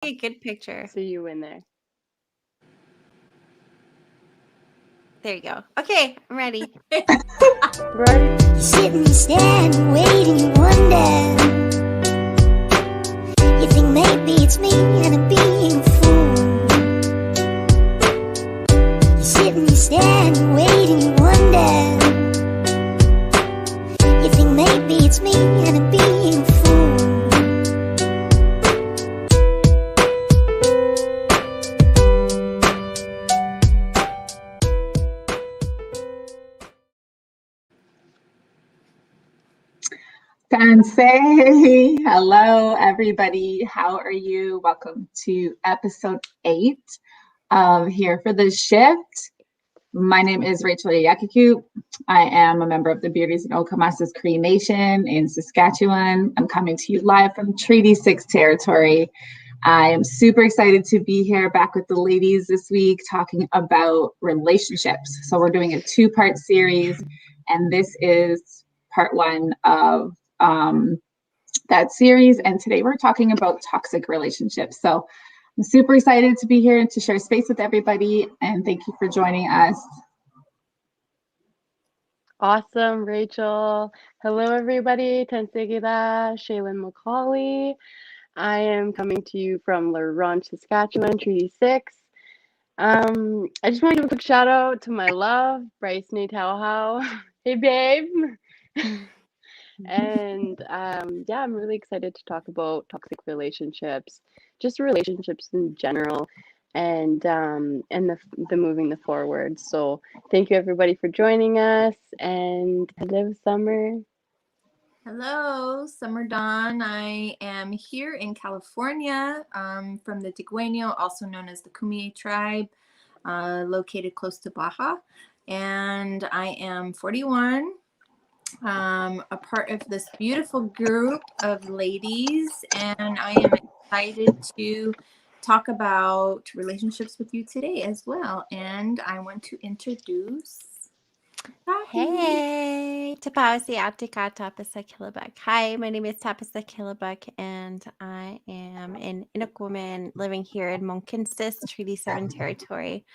A good picture. See you in there. There you go. Okay, I'm ready. Right? You sit and you stand and wait and you wonder. You think maybe it's me and I'm being a fool. You sit and you stand and wait and you wonder. You think maybe it's me and I'm being a fool. Sensei, hello everybody. How are you? Welcome to episode 8 of Here for the Shift. My name is Rachel Yakiku. I am a member of the Beardies and Okamasas Cree Nation in Saskatchewan. I'm coming to you live from Treaty 6 territory. I am super excited to be here back with the ladies this week talking about relationships. So we're doing a 2-part series, and this is part 1 of that series. And today we're talking about toxic relationships. So I'm super excited to be here and to share space with everybody. And thank you for joining us. Awesome, Rachel. Hello, everybody. Tensegida, Shaylin McCauley. I am coming to you from La Ronge, Saskatchewan, Treaty 6. I just want to give a quick shout out to my love, Bryce Natauhau. Hey, babe. And yeah, I'm really excited to talk about toxic relationships, just relationships in general, and the moving the forward. So thank you everybody for joining us, and hello, Summer. Hello, Summer Dawn. I am here in California from the Tigüeño, also known as the Kumeyaay tribe, located close to Baja. And I am 41, a part of this beautiful group of ladies, and I am excited to talk about relationships with you today as well. And I want to introduce Hey, Tapasi Atika Tapasa Killabuk. Hi, my name is Tapasa Killabuk, and I am an Inuk woman living here in Monkinstis, Treaty 7 territory.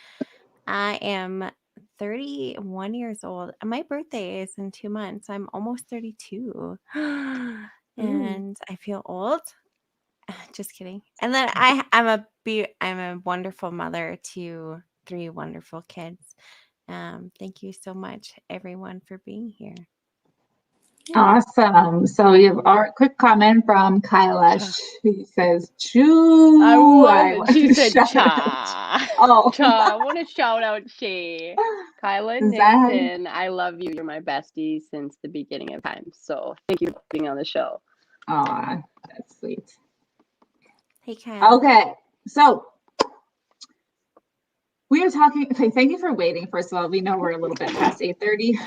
I am 31 years old. My birthday is in 2 months. I'm almost 32. And I feel old. Just kidding. And then I'm a wonderful mother to 3 wonderful kids. Thank you so much, everyone, for being here. Awesome. So we have our quick comment from Kailash, who says, "Choo." She said cha. Oh, Cha. I want to shout out Shay. Kyla Nixon, I love you. You're my bestie since the beginning of time. So thank you for being on the show. Aw, that's sweet. Hey, Kyla. Okay, so we are talking. Okay, thank you for waiting. First of all, we know we're a little bit past 8:30,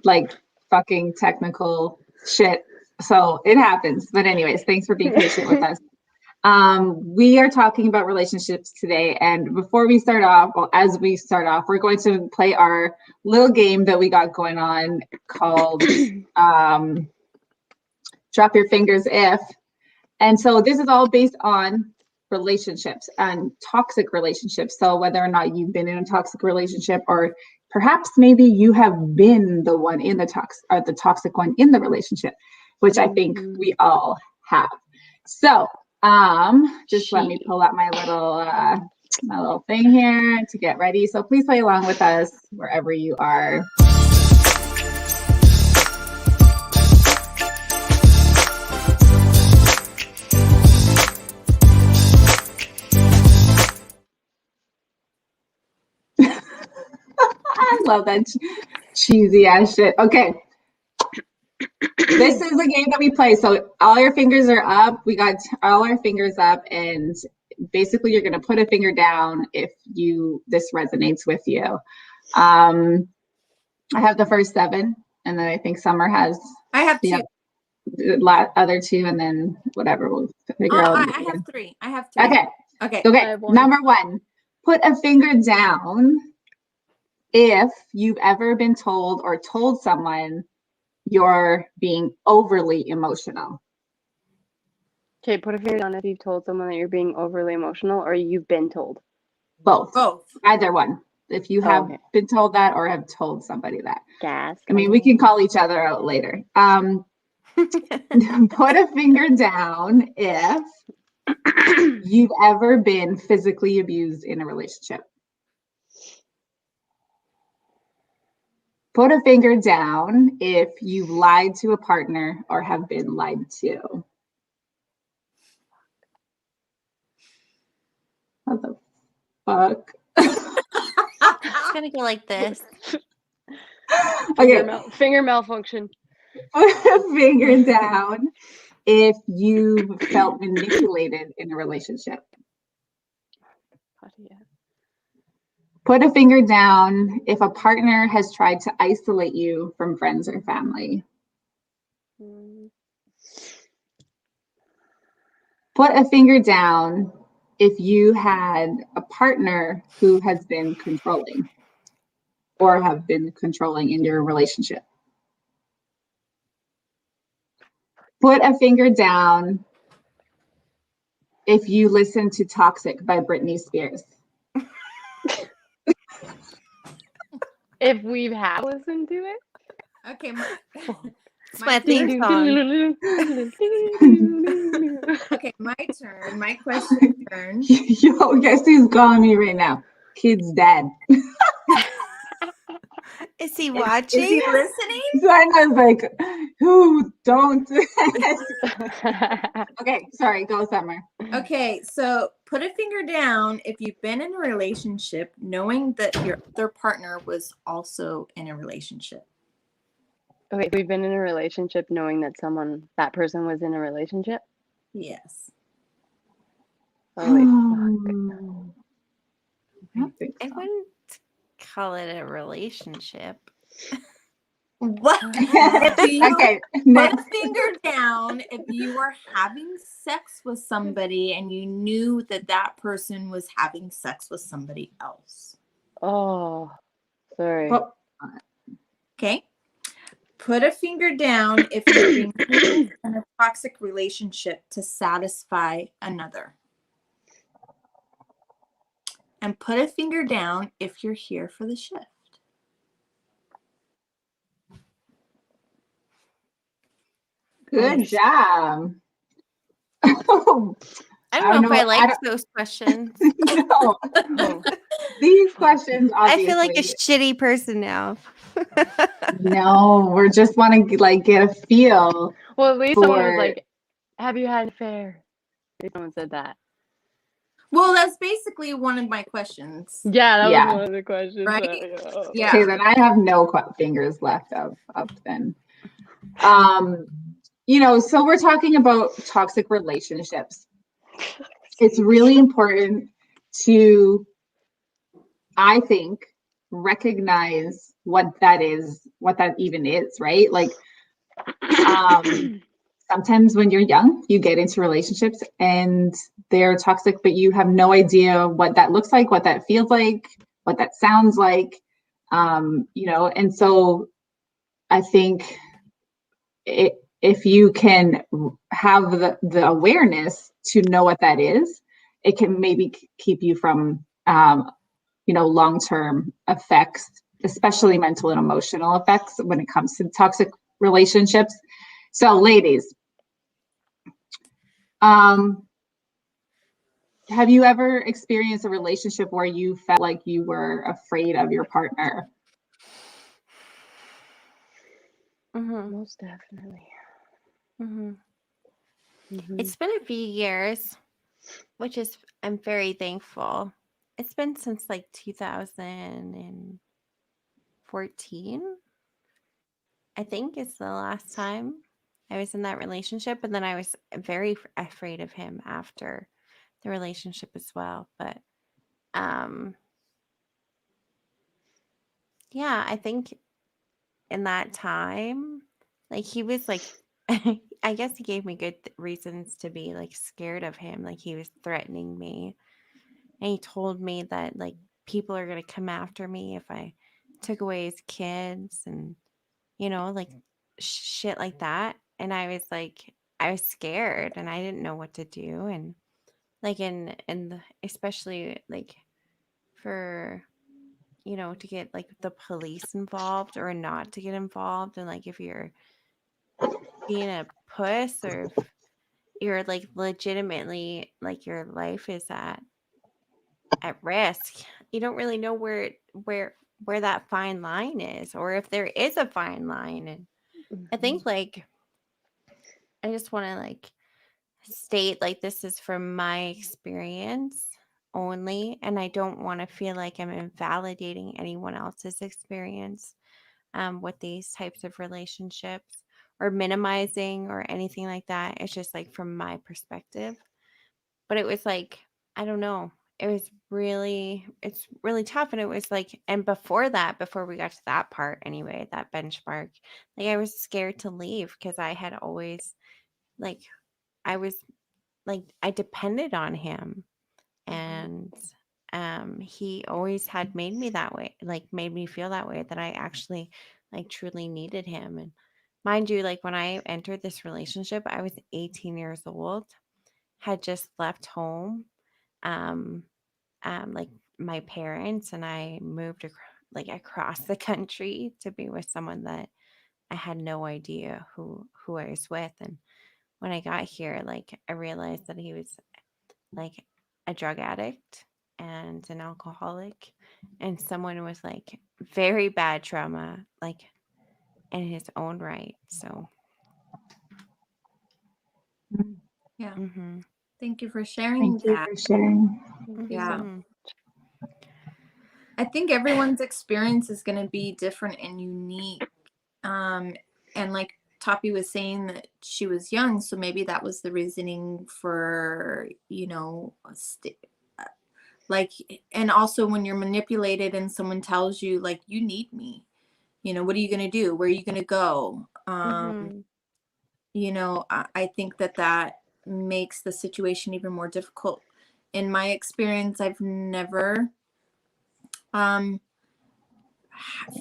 like fucking technical shit. So it happens. But anyways, thanks for being patient with us. We are talking about relationships today. And before we start off, well, as we start off, we're going to play our little game that we got going on called Drop Your Fingers If. And so this is all based on relationships and toxic relationships. So whether or not you've been in a toxic relationship, or perhaps maybe you have been the one in the toxic one in the relationship, which I think we all have. So just let me pull up my little thing here to get ready. So please play along with us wherever you are. I love that cheesy ass shit. Okay. This is the game that we play. So all your fingers are up. We got all our fingers up, and basically you're going to put a finger down if this resonates with you. I have the first 7, and then I think Summer has. I have 2. The other 2, and then whatever we'll figure out. I have 3. I have 3. Okay. Number 1, put a finger down if you've ever been told or told someone you're being overly emotional. Okay, put a finger down if you've told someone that you're being overly emotional or you've been told. Both. Both. Either one. If you Oh, have okay. been told that or have told somebody that. Gas. I mean, we can call each other out later. Put a finger down if you've ever been physically abused in a relationship. Put a finger down if you've lied to a partner or have been lied to. What the fuck? It's gonna go like this. Okay, Finger malfunction. put a finger down if you felt manipulated in a relationship. Put a finger down if a partner has tried to isolate you from friends or family. Put a finger down if you had a partner who has been controlling or have been controlling in your relationship. Put a finger down if you listen to Toxic by Britney Spears. If we have listened to it. Okay, It's my theme song. Okay, my turn. My question turn. Yo, guess who's calling me right now? Kid's dad. Is he Is watching? he listening? So I was like, who don't? Okay, sorry, go Summer. Okay, so put a finger down if you've been in a relationship knowing that your other partner was also in a relationship. Okay, we've been in a relationship knowing that person was in a relationship. Yes. Holy fuck. I don't think I so. wouldn't call it a relationship. What? Do you Okay, put next. a finger down if you were having sex with somebody and you knew that that person was having sex with somebody else? Oh, sorry. Well, Okay. Put a finger down if you're being used in a toxic relationship to satisfy another. And put a finger down if you're here for the shift. good job. Oh, I don't know if I like don't- those questions. no. These questions, I obviously. feel like a shitty person now. No, we just want to like get a feel. Well, at least someone was for- like, "Have you had an affair?" At least someone said that. Well, that's basically one of my questions. Yeah, that Yeah. was one of the questions. Right? Oh. Yeah. Okay, then I have no fingers left up then. So we're talking about toxic relationships. It's really important to, I think, recognize what that even is, right? Like, sometimes when you're young, you get into relationships and they're toxic, but you have no idea what that looks like, what that feels like, what that sounds like. And so I think if you can have the awareness to know what that is, it can maybe keep you from, long-term effects, especially mental and emotional effects when it comes to toxic relationships. So ladies, have you ever experienced a relationship where you felt like you were afraid of your partner? Mm-hmm. Most definitely. Mm-hmm. Mm-hmm. It's been a few years, which is I'm very thankful. It's been since like 2014, I think is the last time I was in that relationship. And then I was very afraid of him after the relationship as well. But yeah, I think in that time, like he was like, I guess he gave me good reasons to be like scared of him. Like he was threatening me. And he told me that like people are going to come after me if I took away his kids and, like shit like that. And I was like, I was scared and I didn't know what to do. And like especially like for, to get like the police involved or not to get involved. And like if you're being a puss or if you're like legitimately like your life is at risk, you don't really know where that fine line is, or if there is a fine line. And I think like I just want to like state like this is from my experience only, and I don't want to feel like I'm invalidating anyone else's experience with these types of relationships or minimizing or anything like that. It's just like from my perspective. But it was like, I don't know. It's really tough. And it was like, and before that, before we got to that part anyway, that benchmark, like I was scared to leave because I had always, like, I was like, I depended on him. And he always had made me that way, like made me feel that way, that I actually like truly needed him. And mind you, like when I entered this relationship, I was 18 years old, had just left home, um, like my parents, and I moved like across the country to be with someone that I had no idea who I was with. And when I got here, like I realized that he was like a drug addict and an alcoholic and someone with like very bad trauma, like in his own right. So, Yeah. mm-hmm, Thank you for sharing Thank you that. for sharing. Yeah. mm-hmm, I think everyone's experience is going to be different and unique. And like Toppy was saying that she was young, so maybe that was the reasoning for, like, and also when you're manipulated and someone tells you like, you need me, what are you going to do? Where are you going to go? mm-hmm, I think that makes the situation even more difficult. In my experience, I've never um,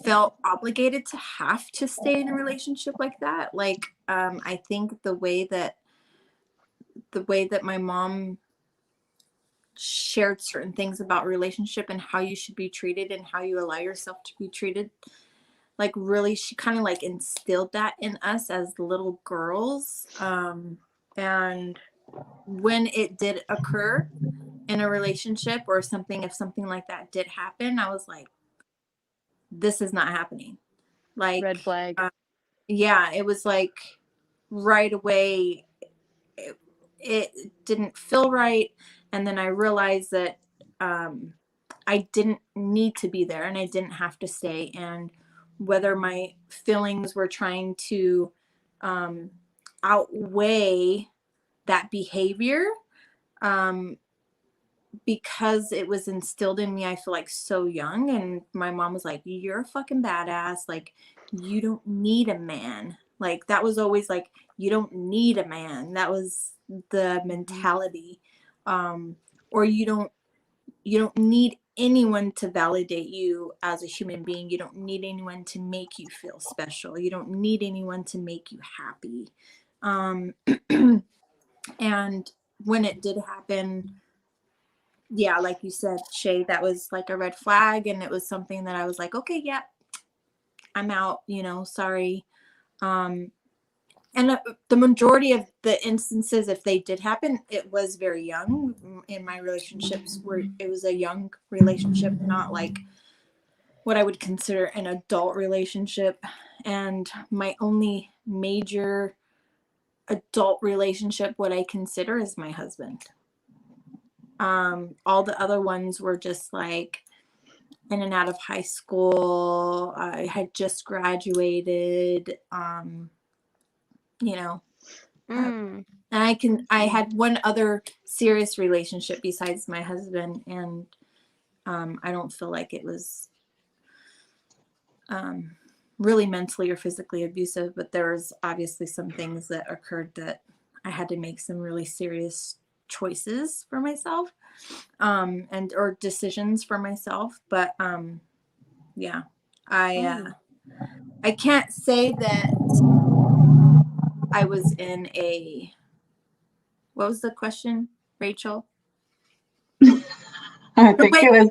felt obligated to have to stay in a relationship like that. Like, I think the way that my mom shared certain things about relationship and how you should be treated and how you allow yourself to be treated, like really she kind of like instilled that in us as little girls. And when it did occur in a relationship or something, if something like that did happen, I was like, this is not happening. Like, Red flag. yeah, it was like right away, it didn't feel right. And then I realized that I didn't need to be there and I didn't have to stay. And whether my feelings were trying to outweigh that behavior, um, because it was instilled in me, I feel like so young. And my mom was like, you're a fucking badass. Like, you don't need a man. Like, that was always like, you don't need a man. That was the mentality. Or you don't need anyone to validate you as a human being. You don't need anyone to make you feel special. You don't need anyone to make you happy. Um, and when it did happen, yeah, like you said, Shay, that was like a red flag. And it was something that I was like, okay, yeah, I'm out, sorry. Um, and the majority of the instances, if they did happen, it was very young in my relationships where it was a young relationship, not like what I would consider an adult relationship. And my only major adult relationship, what I consider, is my husband. All the other ones were just like in and out of high school. I had just graduated, you know. mm, And I had one other serious relationship besides my husband, and I don't feel like it was really mentally or physically abusive, but there was obviously some things that occurred that I had to make some really serious choices for myself, and or decisions for myself. But yeah, I can't say that I was in a, what was the question, Rachel? I think it was,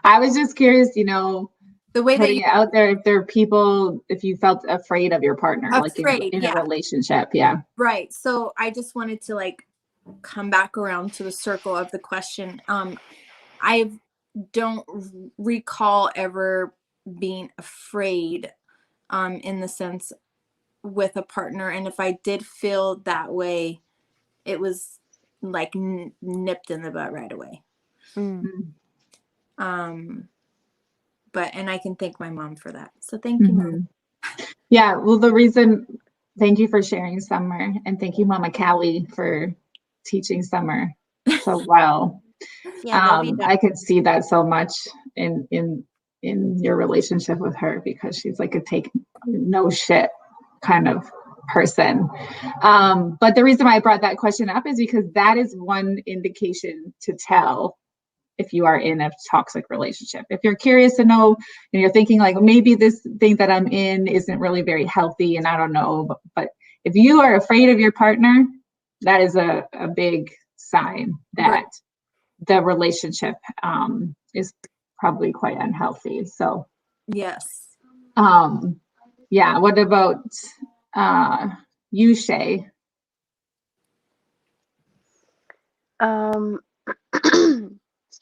I was just curious, The way that putting you it out there, if there are people, if you felt afraid of your partner, like afraid, in a yeah, relationship. Yeah. right. So I just wanted to like come back around to the circle of the question. I don't recall ever being afraid, in the sense with a partner, and if I did feel that way, it was like nipped in the butt right away. Mm. But and I can thank my mom for that. So thank you, Mom. Yeah. Well, thank you for sharing, Summer, and thank you, Mama Callie, for teaching Summer so well. Yeah, love you. I could see that so much in your relationship with her, because she's like a take no shit kind of person. But the reason why I brought that question up is because that is one indication to tell if you are in a toxic relationship. If you're curious to know and you're thinking like, maybe this thing that I'm in isn't really very healthy and I don't know, but if you are afraid of your partner, that is a big sign that Right. the relationship is probably quite unhealthy. So Yes. yeah. What about you, Shay?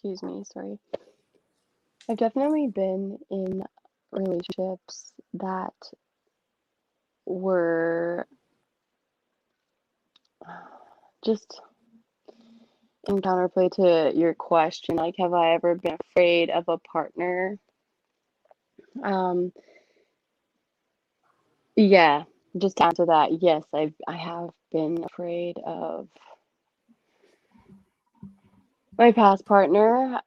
Excuse me, sorry. I've definitely been in relationships that were just in counterplay to your question, like, have I ever been afraid of a partner? Yeah, just to answer that, yes, I have been afraid of my past partner.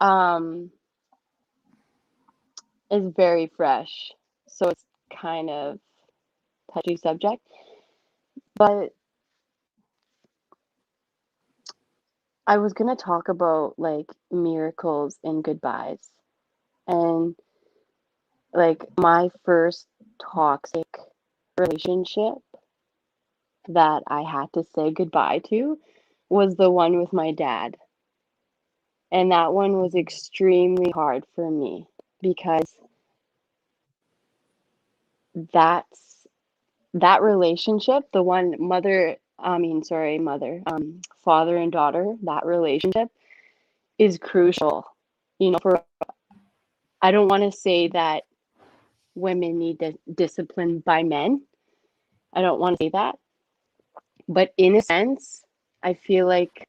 Is very fresh, so it's kind of touchy subject, but I was gonna talk about like miracles and goodbyes. And like my first toxic relationship that I had to say goodbye to was the one with my dad. And that one was extremely hard for me because that's that relationship, the one father and daughter, that relationship is crucial. For I don't want to say that women need discipline by men. I don't want to say that. But in a sense, I feel like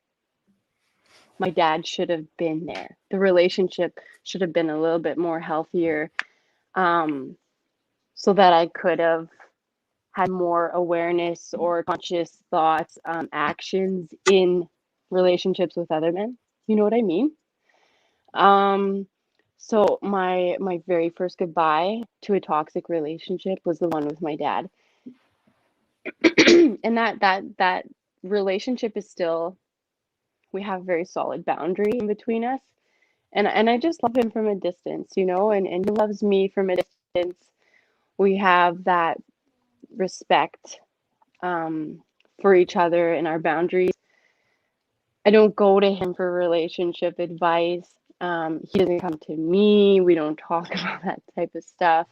my dad should have been there. The relationship should have been a little bit more healthier, so that I could have had more awareness or conscious thoughts, actions in relationships with other men. You know what I mean? So my very first goodbye to a toxic relationship was the one with my dad. And that relationship is still, we have a very solid boundary in between us. And I just love him from a distance, and he loves me from a distance. We have that respect, for each other and our boundaries. I don't go to him for relationship advice. He doesn't come to me. We don't talk about that type of stuff.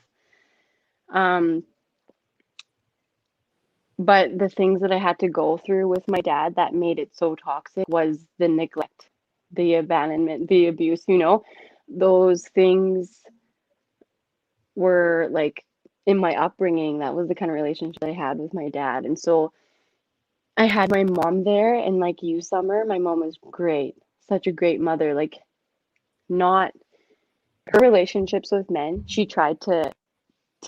But the things that I had to go through with my dad that made it so toxic was the neglect, the abandonment, the abuse, those things were like in my upbringing. That was the kind of relationship I had with my dad. And so I had my mom there, and like you, Summer, my mom was great, such a great mother. Like, not her relationships with men, she tried to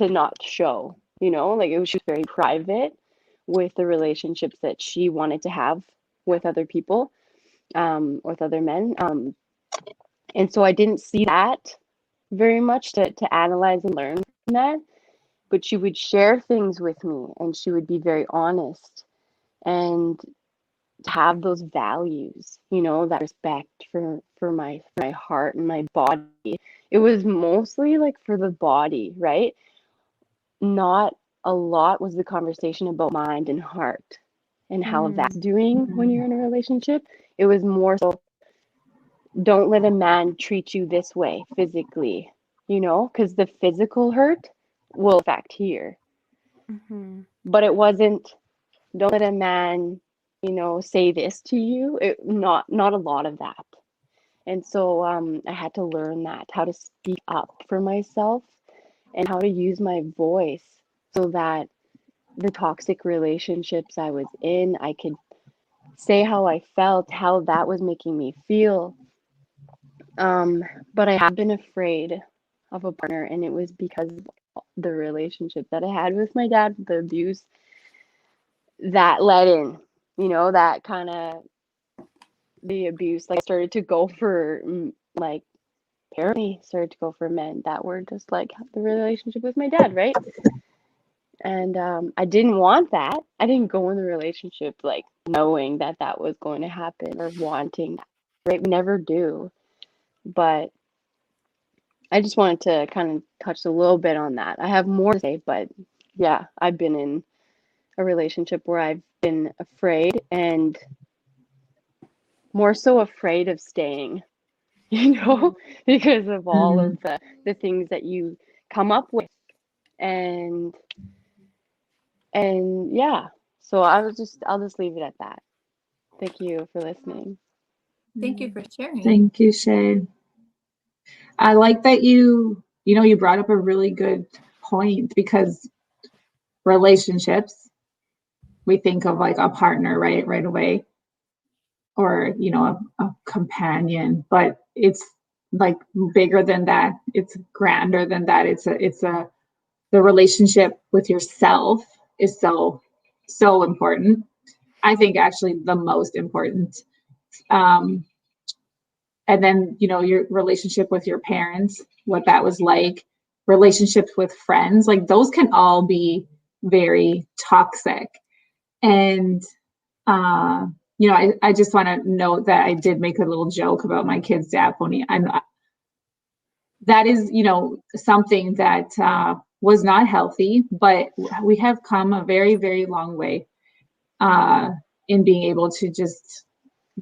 not show, like she was very private with the relationships that she wanted to have with other people, with other men. And so I didn't see that very much to analyze and learn from that. But she would share things with me, and she would be very honest, and to have those values, that respect for my heart and my body. It was mostly like for the body, right? Not a lot was the conversation about mind and heart. and how that's doing when you're in a relationship. It was more so, don't let a man treat you this way physically, because the physical hurt will affect here. Mm-hmm. But it wasn't, don't let a man, say this to you. Not a lot of that. And so I had to learn that, how to speak up for myself and how to use my voice so that the toxic relationships I was in, I could say how I felt, how that was making me feel. But I have been afraid of a partner, and it was because of the relationship that I had with my dad, the abuse that led in, that kind of the abuse, like, started to go for, like, apparently started to go for men that were just like the relationship with my dad, right? And I didn't want that. I didn't go in the relationship like knowing that that was going to happen or wanting that, right? We never do. But I just wanted to kind of touch a little bit on that. I have more to say, but yeah, I've been in a relationship where I've been afraid, and more so afraid of staying, because of all of the things that you come up with. And yeah, so I'll just leave it at that. Thank you for listening. Thank you for sharing. Thank you, Shay. I like that you brought up a really good point, because relationships, we think of like a partner, right away, or a companion, but it's like bigger than that. It's grander than that. The relationship with yourself is so important. I think actually the most important. And then your relationship with your parents, what that was like, relationships with friends, like those can all be very toxic. And I just want to note that I did make a little joke about my kid's dad pony. That is something that was not healthy, but we have come a very, very long way in being able to just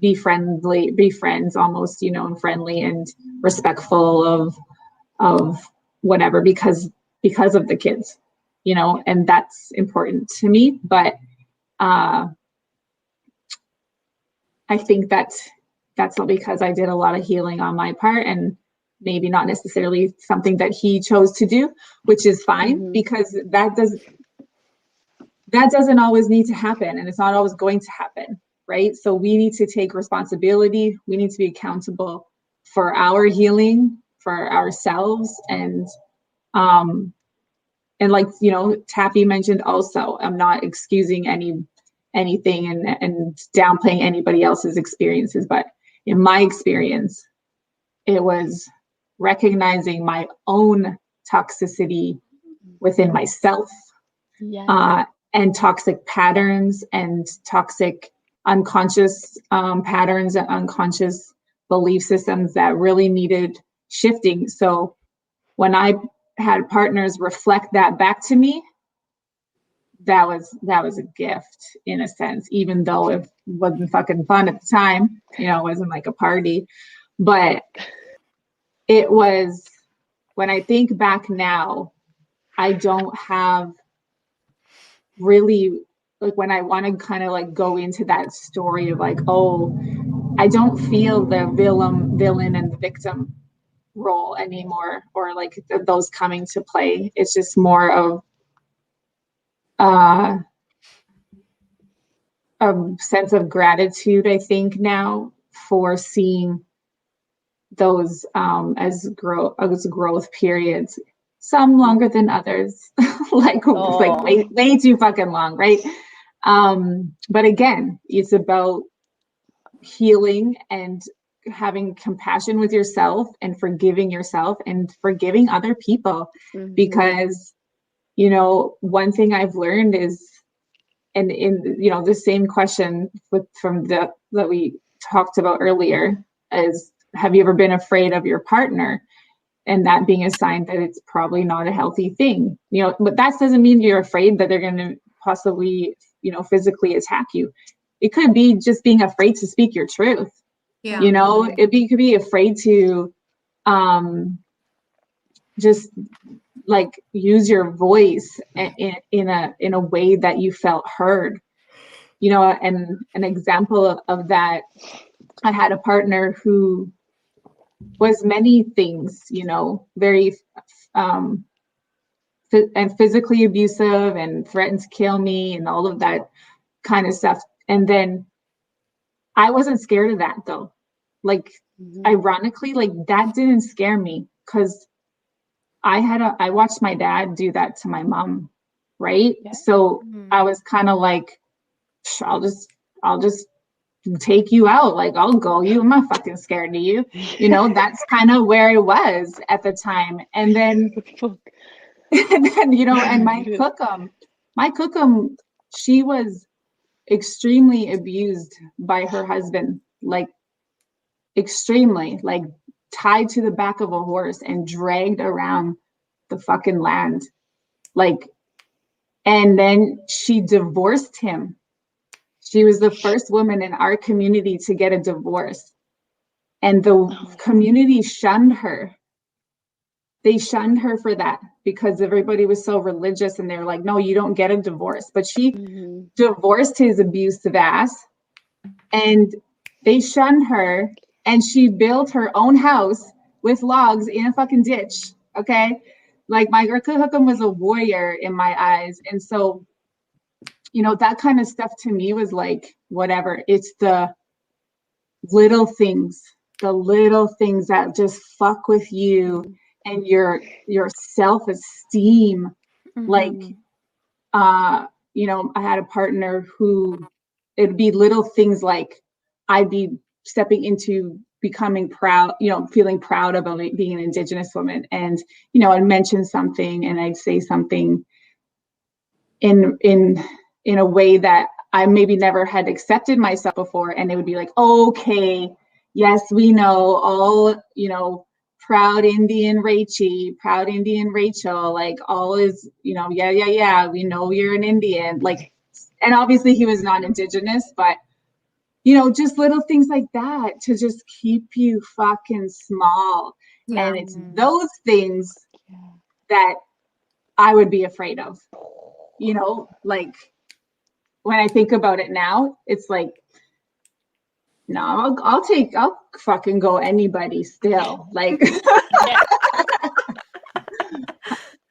be friends almost, and friendly and respectful of whatever, because of the kids, and that's important to me. But I think that's all because I did a lot of healing on my part, and maybe not necessarily something that he chose to do, which is fine, because that doesn't always need to happen, and it's not always going to happen. Right? So we need to take responsibility. We need to be accountable for our healing, for ourselves. And like, Taffy mentioned also, I'm not excusing anything and downplaying anybody else's experiences. But in my experience, it was recognizing my own toxicity within myself, and toxic patterns and toxic unconscious patterns and unconscious belief systems that really needed shifting. So when I had partners reflect that back to me, that was a gift in a sense, even though it wasn't fucking fun at the time, it wasn't like a party, but it was, when I think back now, I don't have really, like, when I want to kind of like go into that story of like, oh, I don't feel the villain and the victim role anymore, or like those coming to play. It's just more of a sense of gratitude, I think, now, for seeing those as growth periods, some longer than others, like way too fucking long, right? But again, it's about healing and having compassion with yourself and forgiving yourself and forgiving other people. Because one thing I've learned is, and in the same question that we talked about earlier, is, have you ever been afraid of your partner? And that being a sign that it's probably not a healthy thing, but that doesn't mean you're afraid that they're going to possibly physically attack you. It could be just being afraid to speak your truth. Yeah. It could be afraid to just like use your voice in a way that you felt heard. And an example of that, I had a partner who was many things, very and physically abusive and threatened to kill me and all of that kind of stuff. And then I wasn't scared of that though. Like, ironically, like that didn't scare me because I watched my dad do that to my mom, right? Yeah. So I was kind of like, I'll just take you out. Like, I'll go you. I'm not fucking scared of you. That's kind of where I was at the time. And then, and my cookum, she was extremely abused by her husband, like extremely, like tied to the back of a horse and dragged around the fucking land. Like, and then she divorced him. She was the first woman in our community to get a divorce. And the community shunned her. They shunned her for that because everybody was so religious and they're like, no, you don't get a divorce. But she divorced his abusive ass and they shunned her, and she built her own house with logs in a fucking ditch. Okay. Like, my Hookham was a warrior in my eyes. And so, that kind of stuff to me was like, whatever. It's the little things that just fuck with you and your self-esteem. Like, I had a partner who, it'd be little things like I'd be stepping into becoming proud, feeling proud about being an Indigenous woman. And, I'd mention something and I'd say something in a way that I maybe never had accepted myself before. And it would be like, okay, yes, we know all, proud Indian Rachel, like all is, yeah, we know you're an Indian. Like, and obviously he was non-Indigenous, but just little things like that to just keep you fucking small. Yeah. And it's those things that I would be afraid of, like when I think about it now, it's like, no, I'll fucking go anybody still. Like,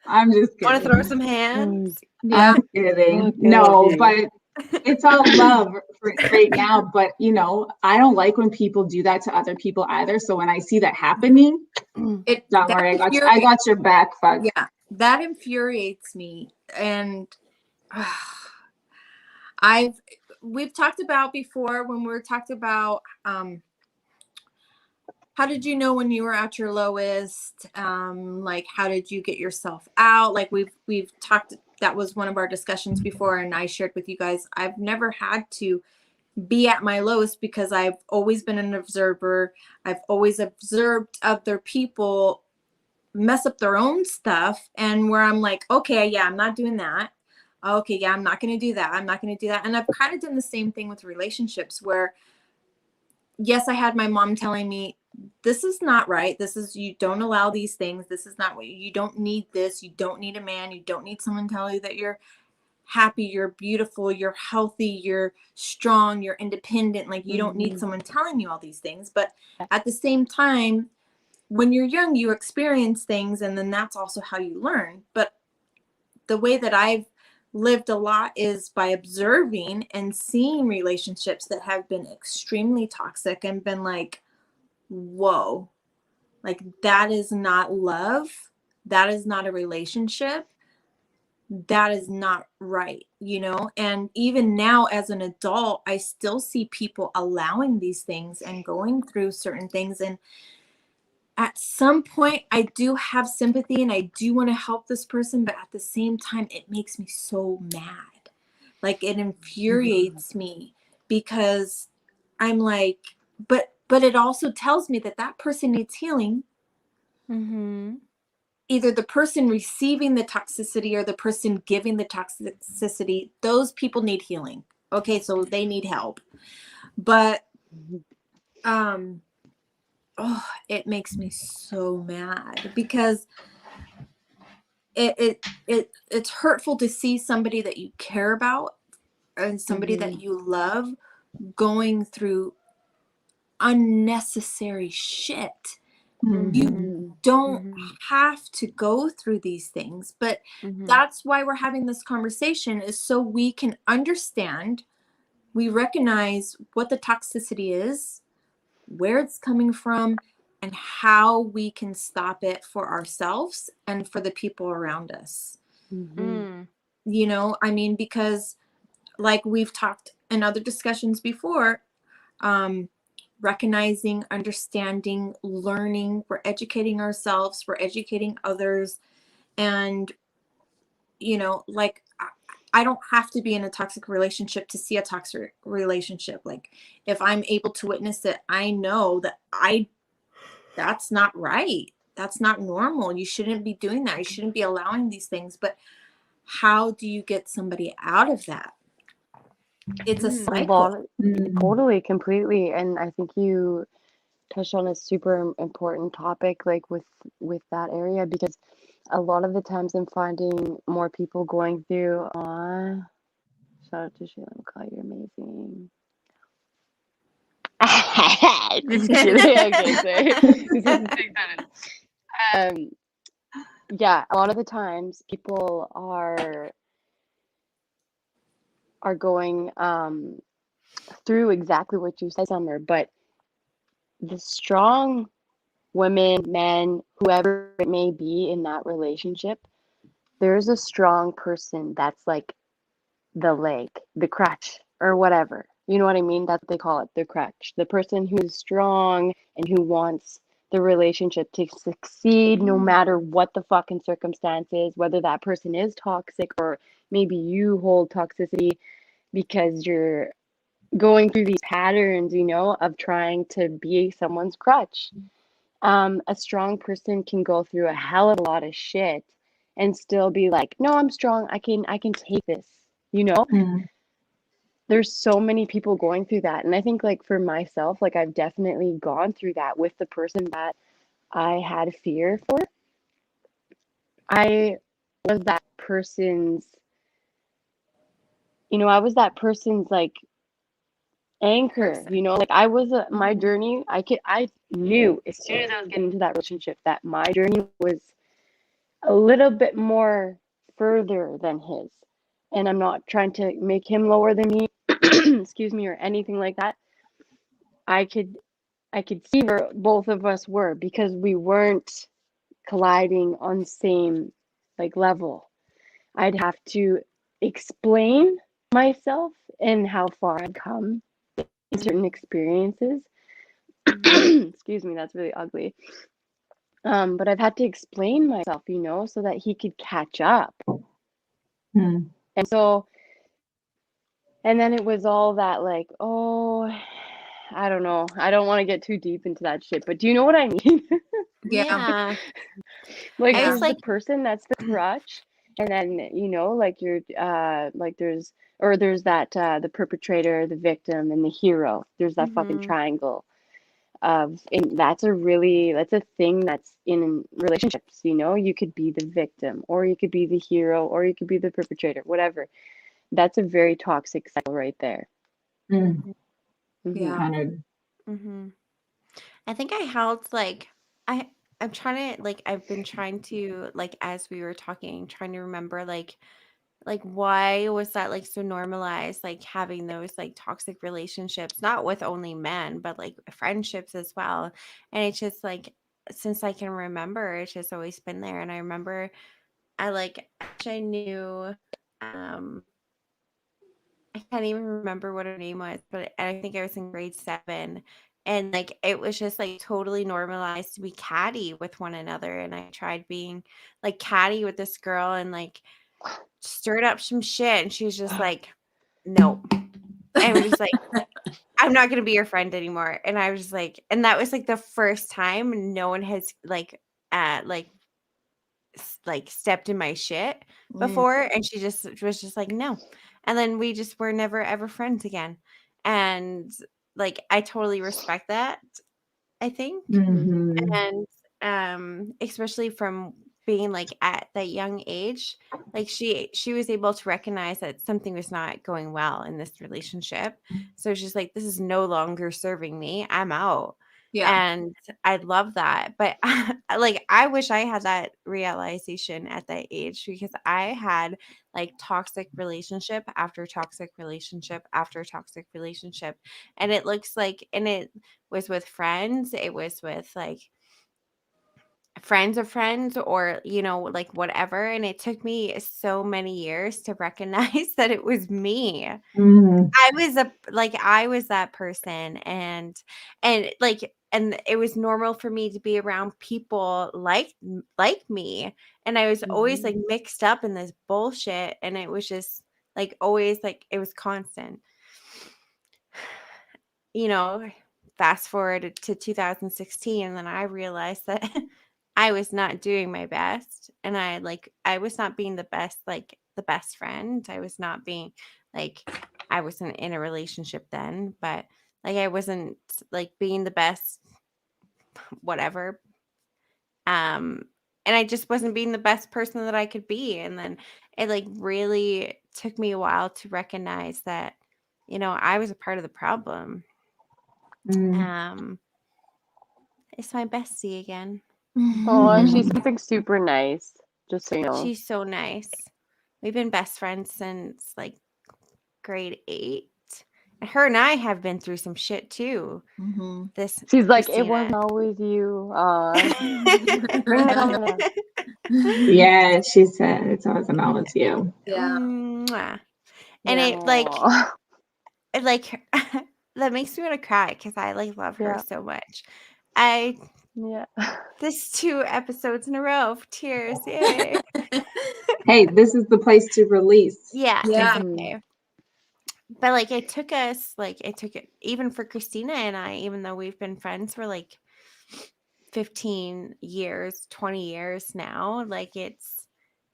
I'm just kidding. Want to throw some hands? Yeah. I'm kidding. Okay. No, but it's all love right now. But, I don't like when people do that to other people either. So when I see that happening, don't worry, I got your back, fuck. Yeah, that infuriates me. And we've talked about before when we talked about how did you know when you were at your lowest? Like, how did you get yourself out? Like, we've talked, that was one of our discussions before, and I shared with you guys, I've never had to be at my lowest because I've always been an observer. I've always observed other people mess up their own stuff, and where I'm like, okay, yeah, I'm not doing that. Okay, yeah, I'm not going to do that. I'm not going to do that. And I've kind of done the same thing with relationships where, yes, I had my mom telling me, this is not right. You don't allow these things. This is not what you don't need this. You don't need a man. You don't need someone to tell you that you're happy, you're beautiful, you're healthy, you're strong, you're independent. Like, you don't need someone telling you all these things. But at the same time, when you're young, you experience things, and then that's also how you learn. But the way that I've lived a lot is by observing and seeing relationships that have been extremely toxic and been like, whoa, like, that is not love. That is not a relationship. That is not right, And even now as an adult, I still see people allowing these things and going through certain things. And at some point, I do have sympathy and I do want to help this person, but at the same time, it makes me so mad. Like, it infuriates me because I'm like, but it also tells me that person needs healing. either the person receiving the toxicity or the person giving the toxicity, those people need healing. Okay, so they need help. But it makes me so mad because it's hurtful to see somebody that you care about and somebody that you love going through unnecessary shit. You don't have to go through these things, but that's why we're having this conversation, is so we can understand, we recognize what the toxicity is, where it's coming from, and how we can stop it for ourselves and for the people around us. You know, I mean, because like we've talked in other discussions before, recognizing, understanding, learning, we're educating ourselves, we're educating others. And, you know, like I don't have to be in a toxic relationship to see a toxic relationship. Like if I'm able to witness it, I know that that's not right. That's not normal. You shouldn't be doing that. You shouldn't be allowing these things. But how do you get somebody out of that? It's a cycle. Totally, completely. And I think you touched on a super important topic, like with that area, because a lot of the times I'm finding more people going through shout out to Sheila McCall, you're amazing. Just kidding. Okay, sorry. This is big time. Yeah, a lot of the times people are going through exactly what you said, Summer, but the strong women, men, whoever it may be in that relationship, there's a strong person that's like the leg, the crutch, or whatever. You know what I mean? That's what they call it, the crutch. The person who's strong and who wants the relationship to succeed no matter what the fucking circumstances, whether that person is toxic or maybe you hold toxicity because you're going through these patterns, you know, of trying to be someone's crutch. A strong person can go through a hell of a lot of shit and still be like, no, I'm strong. I can take this, you know? There's so many people going through that. And I think like for myself, like I've definitely gone through that with the person that I had fear for. I was that person's, you know, I was that person's like anchor, you know, like I was my journey, I knew as soon as I was getting into that relationship that my journey was a little bit more further than his. And I'm not trying to make him lower than me, excuse me, or anything like that. I could see where both of us were because we weren't colliding on the same like level. I'd have to explain myself and how far I'd come in certain experiences. Excuse me, that's really ugly. But I've had to explain myself, you know, so that he could catch up. And so, and then it was all that like, oh, I don't know. I don't want to get too deep into that shit, but do you know what I mean? Yeah. Like I there's was like, the person that's the crutch, and then you know, like you're like there's that the perpetrator, the victim, and the hero. There's that fucking triangle of, and that's a thing that's in relationships, you know. You could be the victim, or you could be the hero, or you could be the perpetrator, whatever. That's a very toxic cycle right there. Yeah. I think I held like I'm trying to like I've been trying to like as we were talking, trying to remember like why was that like so normalized, like having those like toxic relationships, not with only men, but like friendships as well. And it's just like since I can remember, it's just always been there. And I remember I knew I can't even remember what her name was, but I think I was in grade 7. And like it was just like totally normalized to be catty with one another. And I tried being like catty with this girl and like stirred up some shit. And she was just like, nope. And we're just like, I'm not gonna be your friend anymore. And I was just like, and that was like the first time no one has like like stepped in my shit Mm. before, and she just was just like, no. And then we just were never ever friends again. And like I totally respect that, I think. Mm-hmm. And especially from being like at that young age, like she was able to recognize that something was not going well in this relationship. So she's like, this is no longer serving me, I'm out. Yeah. And I love that. But like I wish I had that realization at that age, because I had like toxic relationship after toxic relationship after toxic relationship. And it looks like, and it was with friends, it was with like friends of friends, or like whatever. And it took me so many years to recognize that it was me. Mm-hmm. I was that person. And like, and it was normal for me to be around people like me, and I was always like mixed up in this bullshit, and it was just like always like it was constant. you know, Fast forward to 2016, and then I realized that I was not doing my best, and I was not being the best, like the best friend. I was not being like I wasn't in a relationship then, but like I wasn't like being the best whatever. Um and I just wasn't being the best person that I could be. And then it like really took me a while to recognize that I was a part of the problem. Mm-hmm. It's my bestie again. Oh, and she's Mm-hmm. something super nice, just so you know. She's so nice. We've been best friends since like grade 8. And her and I have been through some shit too. Mm-hmm. This She's like, it Christina. wasn't always you. Bring it on down. Yeah, she said it's always an all with you. Yeah. Mwah. And Yeah. it like that makes me want to cry because I like love her Yeah. so much. I Yeah. This 2 episodes in a row of tears. Yay. Hey, this is the place to release. Yeah, it's Yeah. Mhm. okay. But like it took it even for Christina and I, even though we've been friends for like 15 years, 20 years now, like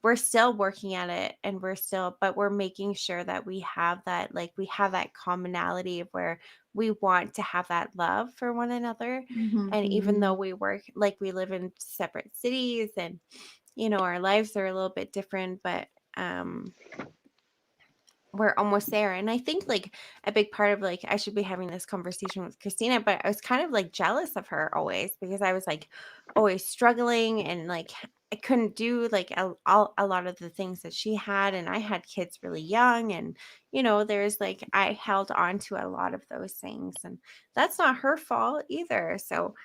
we're still working at it, and but we're making sure that we have that commonality of where we want to have that love for one another. Mm-hmm. And even though we work, like we live in separate cities, and our lives are a little bit different, but we're almost there. And I think like a big part of like I should be having this conversation with Christina, but I was kind of like jealous of her always, because I was like always struggling, and like I couldn't do like a lot of the things that she had, and I had kids really young, and there's like I held on to a lot of those things, and that's not her fault either. So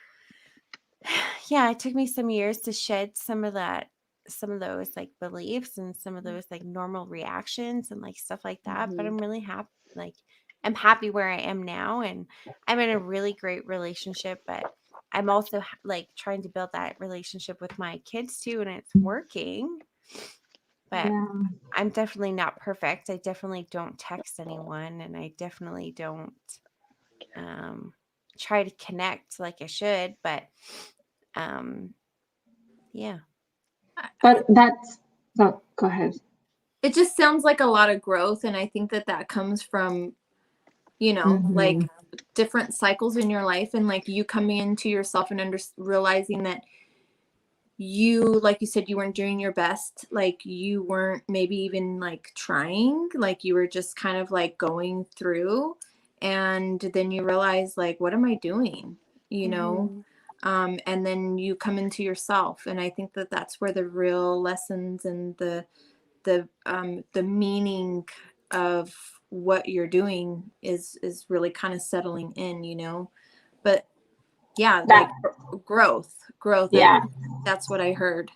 yeah, it took me some years to shed some of those like beliefs, and some of those like normal reactions, and like stuff like that. But I'm really happy, like I'm happy where I am now, and I'm in a really great relationship. But I'm also like trying to build that relationship with my kids too, and it's working. But Yeah. I'm definitely not perfect. I definitely don't text anyone, and I definitely don't try to connect like I should. But yeah. But that's oh, go ahead. It just sounds like a lot of growth, and I think that comes from like Mm-hmm. different cycles in your life, and like you coming into yourself and realizing that you, like you said, you weren't doing your best, like you weren't maybe even like trying, like you were just kind of like going through, and then you realize like, what am I doing, and then you come into yourself. And I think that's where the real lessons and the meaning of what you're doing is really kind of settling in. But yeah, That like growth. yeah, That's what I heard.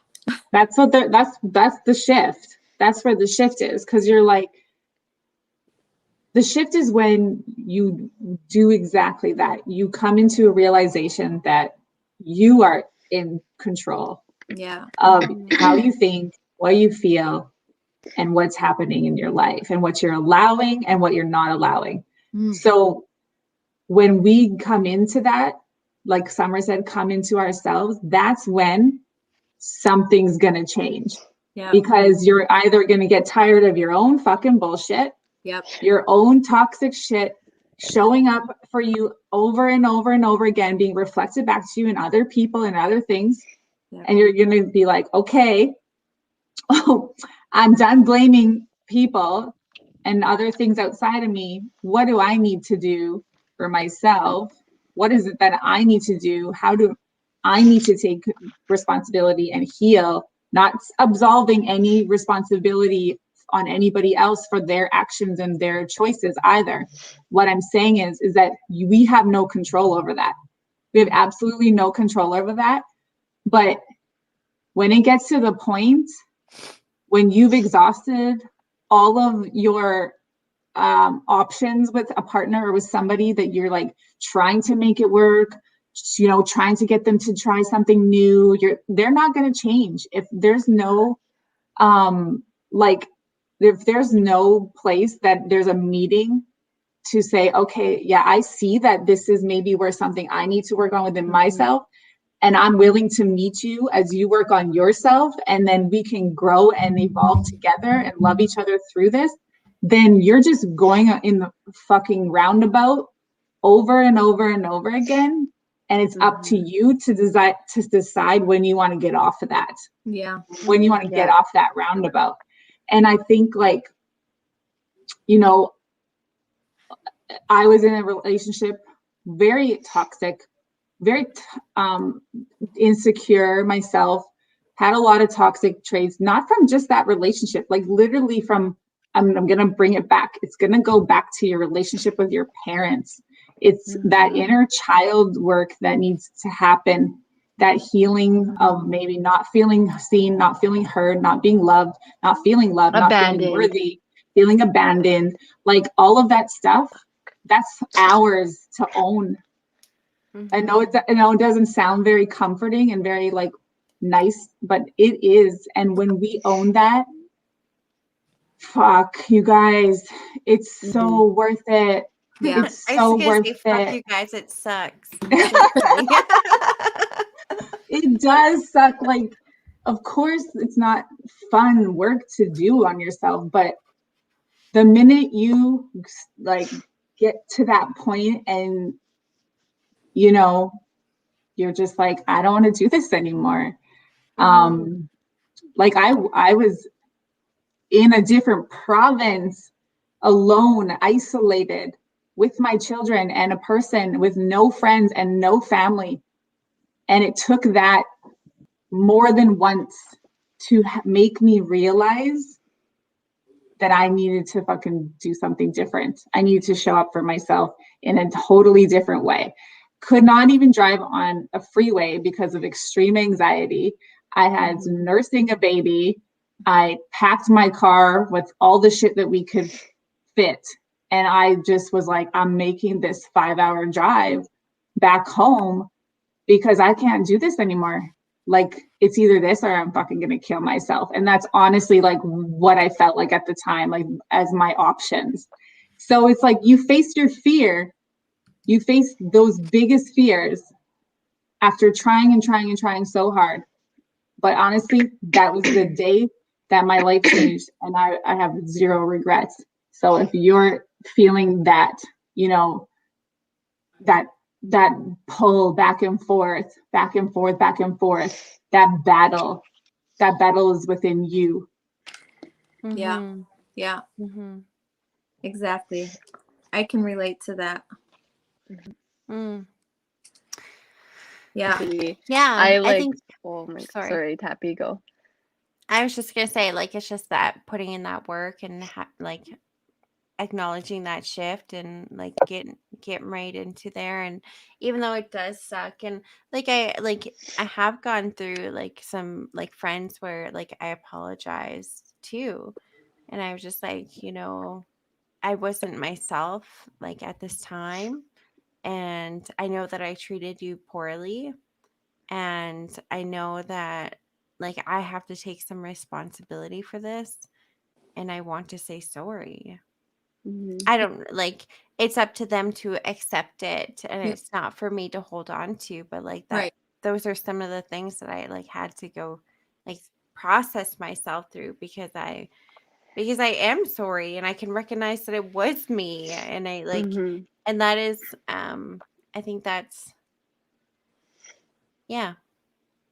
that's what that's the shift. That's where the shift is, because you're like, the shift is when you do exactly that. You come into a realization that you are in control Yeah. of how you think, what you feel, and what's happening in your life, and what you're allowing and what you're not allowing. Mm. So when we come into that, like Summer said, come into ourselves, that's when something's going to change. Yeah. Because you're either going to get tired of your own fucking bullshit, Yep. your own toxic shit showing up for you over and over and over again, being reflected back to you and other people and other things. Yep. And you're going to be like, okay, I'm done blaming people and other things outside of me. What do I need to do for myself? What is it that I need to do? How do I need to take responsibility and heal, not absolving any responsibility on anybody else for their actions and their choices either. What I'm saying is that we have no control over that. We have absolutely no control over that. But when it gets to the point when you've exhausted all of your options with a partner or with somebody that you're like trying to make it work, you know, trying to get them to try something new, they're not going to change if there's no if there's no place that there's a meeting to say, okay, yeah, I see that this is maybe where something I need to work on within myself, and I'm willing to meet you as you work on yourself, and then we can grow and evolve together and love each other through this, then you're just going in the fucking roundabout over and over and over again. And it's up to you to decide when you want to get off of that. Yeah. When you want to get off that roundabout. And I think, like, you know, I was in a relationship, very toxic, very insecure myself, had a lot of toxic traits, not from just that relationship, like literally from, I'm going to bring it back. It's going to go back to your relationship with your parents. It's that inner child work that needs to happen, that healing of maybe not feeling seen, not feeling heard, not being loved, not feeling worthy, feeling abandoned, like all of that stuff. That's ours to own. I know it doesn't sound very comforting and very like nice, but it is. And when we own that, fuck you guys, it's so worth it. Yeah. It's so worth it. Fuck you guys, it sucks. It does suck. Like, of course, it's not fun work to do on yourself, but the minute you like get to that point and, you know, you're just like, I don't want to do this anymore. Like I was in a different province, alone, isolated, with my children and a person with no friends and no family. And it took that more than once to make me realize that I needed to fucking do something different. I needed to show up for myself in a totally different way. Could not even drive on a freeway because of extreme anxiety. I had nursing a baby. I packed my car with all the shit that we could fit. And I just was like, I'm making this 5-hour drive back home because I can't do this anymore. Like, it's either this or I'm fucking gonna kill myself. And that's honestly like what I felt like at the time, like as my options. So it's like you face your fear, you face those biggest fears after trying and trying and trying so hard. But honestly, that was the day that my life changed, and I have zero regrets. So if you're feeling that, you know, that pull back and forth, back and forth, back and forth, that battle is within you. Yeah. Yeah. Exactly. I can relate to that. Yeah. Yeah. I think, oh my, sorry, Tappy, go. I was just going to say, like, it's just that putting in that work and like acknowledging that shift and like getting right into there. And even though it does suck, and I have gone through like some like friends where like I apologized too, and I was just like, you know, I wasn't myself like at this time, and I know that I treated you poorly, and I know that like I have to take some responsibility for this, and I want to say sorry. I don't like, it's up to them to accept it, and it's not for me to hold on to, but like that, those are some of the things that I like had to go like process myself through, because I am sorry, and I can recognize that it was me, and I like, Mm-hmm. and that is, I think that's, yeah.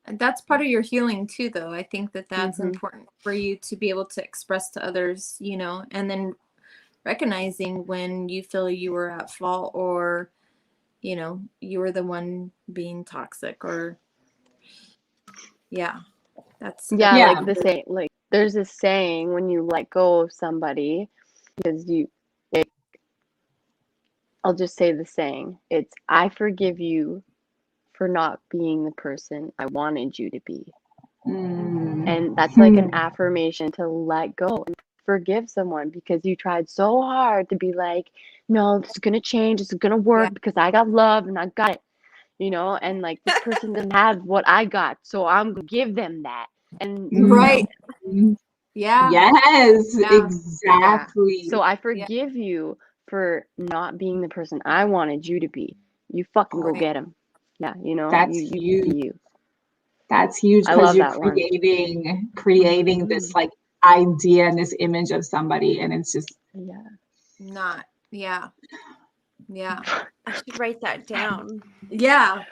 And that's part of your healing too, though. I think that that's Mm-hmm. important for you to be able to express to others, and then recognizing when you feel you were at fault, or, you were the one being toxic, or, yeah, that's Yeah, Yeah. like the saying, like there's this saying when you let go of somebody, because I'll just say the saying. It's, I forgive you for not being the person I wanted you to be. Mm. And that's like an affirmation to let go and forgive someone because you tried so hard to be like, no, this is going to change. This is going to yeah, work because I got love and I got it, and like this person doesn't have what I got. So I'm going to give them that. And, right. Mm. Yeah, Yes, yeah, yeah. exactly. So I yeah, forgive you for not being the person I wanted you to be. You fucking go right. get him. Yeah, That's you huge. be you. That's huge I because love you're that one. creating Mm-hmm. this like idea and this image of somebody, and it's just Yeah. Not, yeah, yeah, I should write that down. yeah.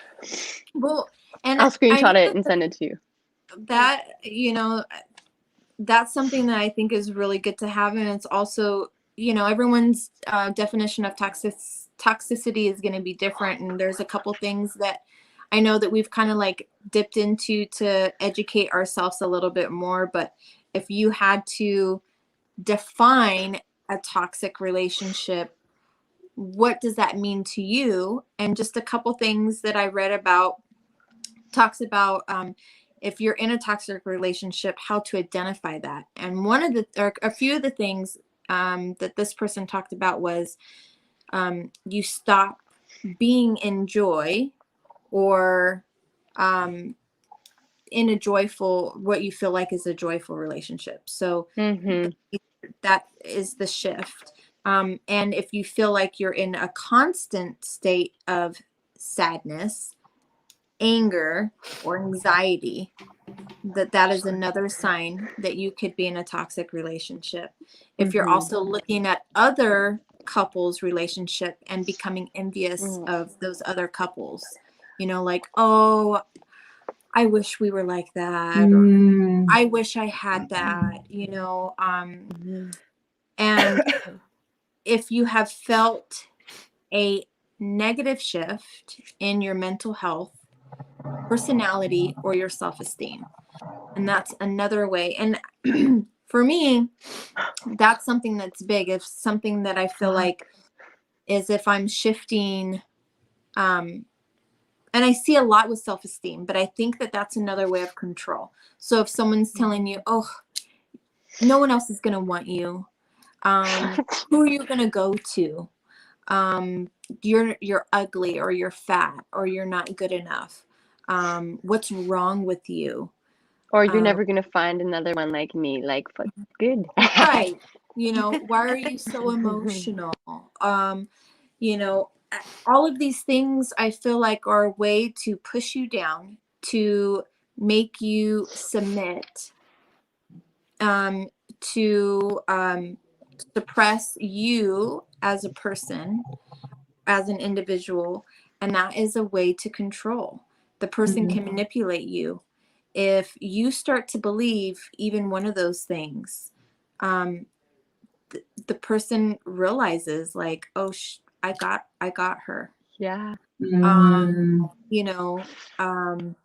Well, and I'll I screenshot know it and send it to you. that, that's something that I think is really good to have. And it's also, everyone's definition of toxicity is going to be different. And there's a couple things that I know that we've kind of like dipped into to educate ourselves a little bit more. But if you had to define a toxic relationship, what does that mean to you? And just a couple things that I read about talks about, if you're in a toxic relationship, how to identify that. And or a few of the things that this person talked about was, you stop being in joy, or in a joyful, what you feel like is a joyful relationship. So Mm-hmm. that is the shift. And if you feel like you're in a constant state of sadness, anger, or anxiety, that is another sign that you could be in a toxic relationship. If you're Mm-hmm. also looking at other couples' relationship and becoming envious Mm. of those other couples, like, oh, I wish we were like that, or mm, I wish I had that, Mm-hmm. and if you have felt a negative shift in your mental health, personality, or your self-esteem. And that's another way. And for me, that's something that's big. If something that I feel like is, if I'm shifting, and I see a lot with self-esteem, but I think that that's another way of control. So if someone's telling you, oh, no one else is going to want you, who are you going to go to? You're ugly, or you're fat, or you're not good enough. What's wrong with you? Or you're Um, never gonna find another one like me. Like, but good. right. Why are you so emotional? You know, all of these things I feel like are a way to push you down, to make you submit, um, to suppress you as a person, as an individual. And that is a way to control. The person mhm. can manipulate you. If you start to believe even one of those things, um, the person realizes, like, oh, I got her. Yeah. Um, Mm, you know, um,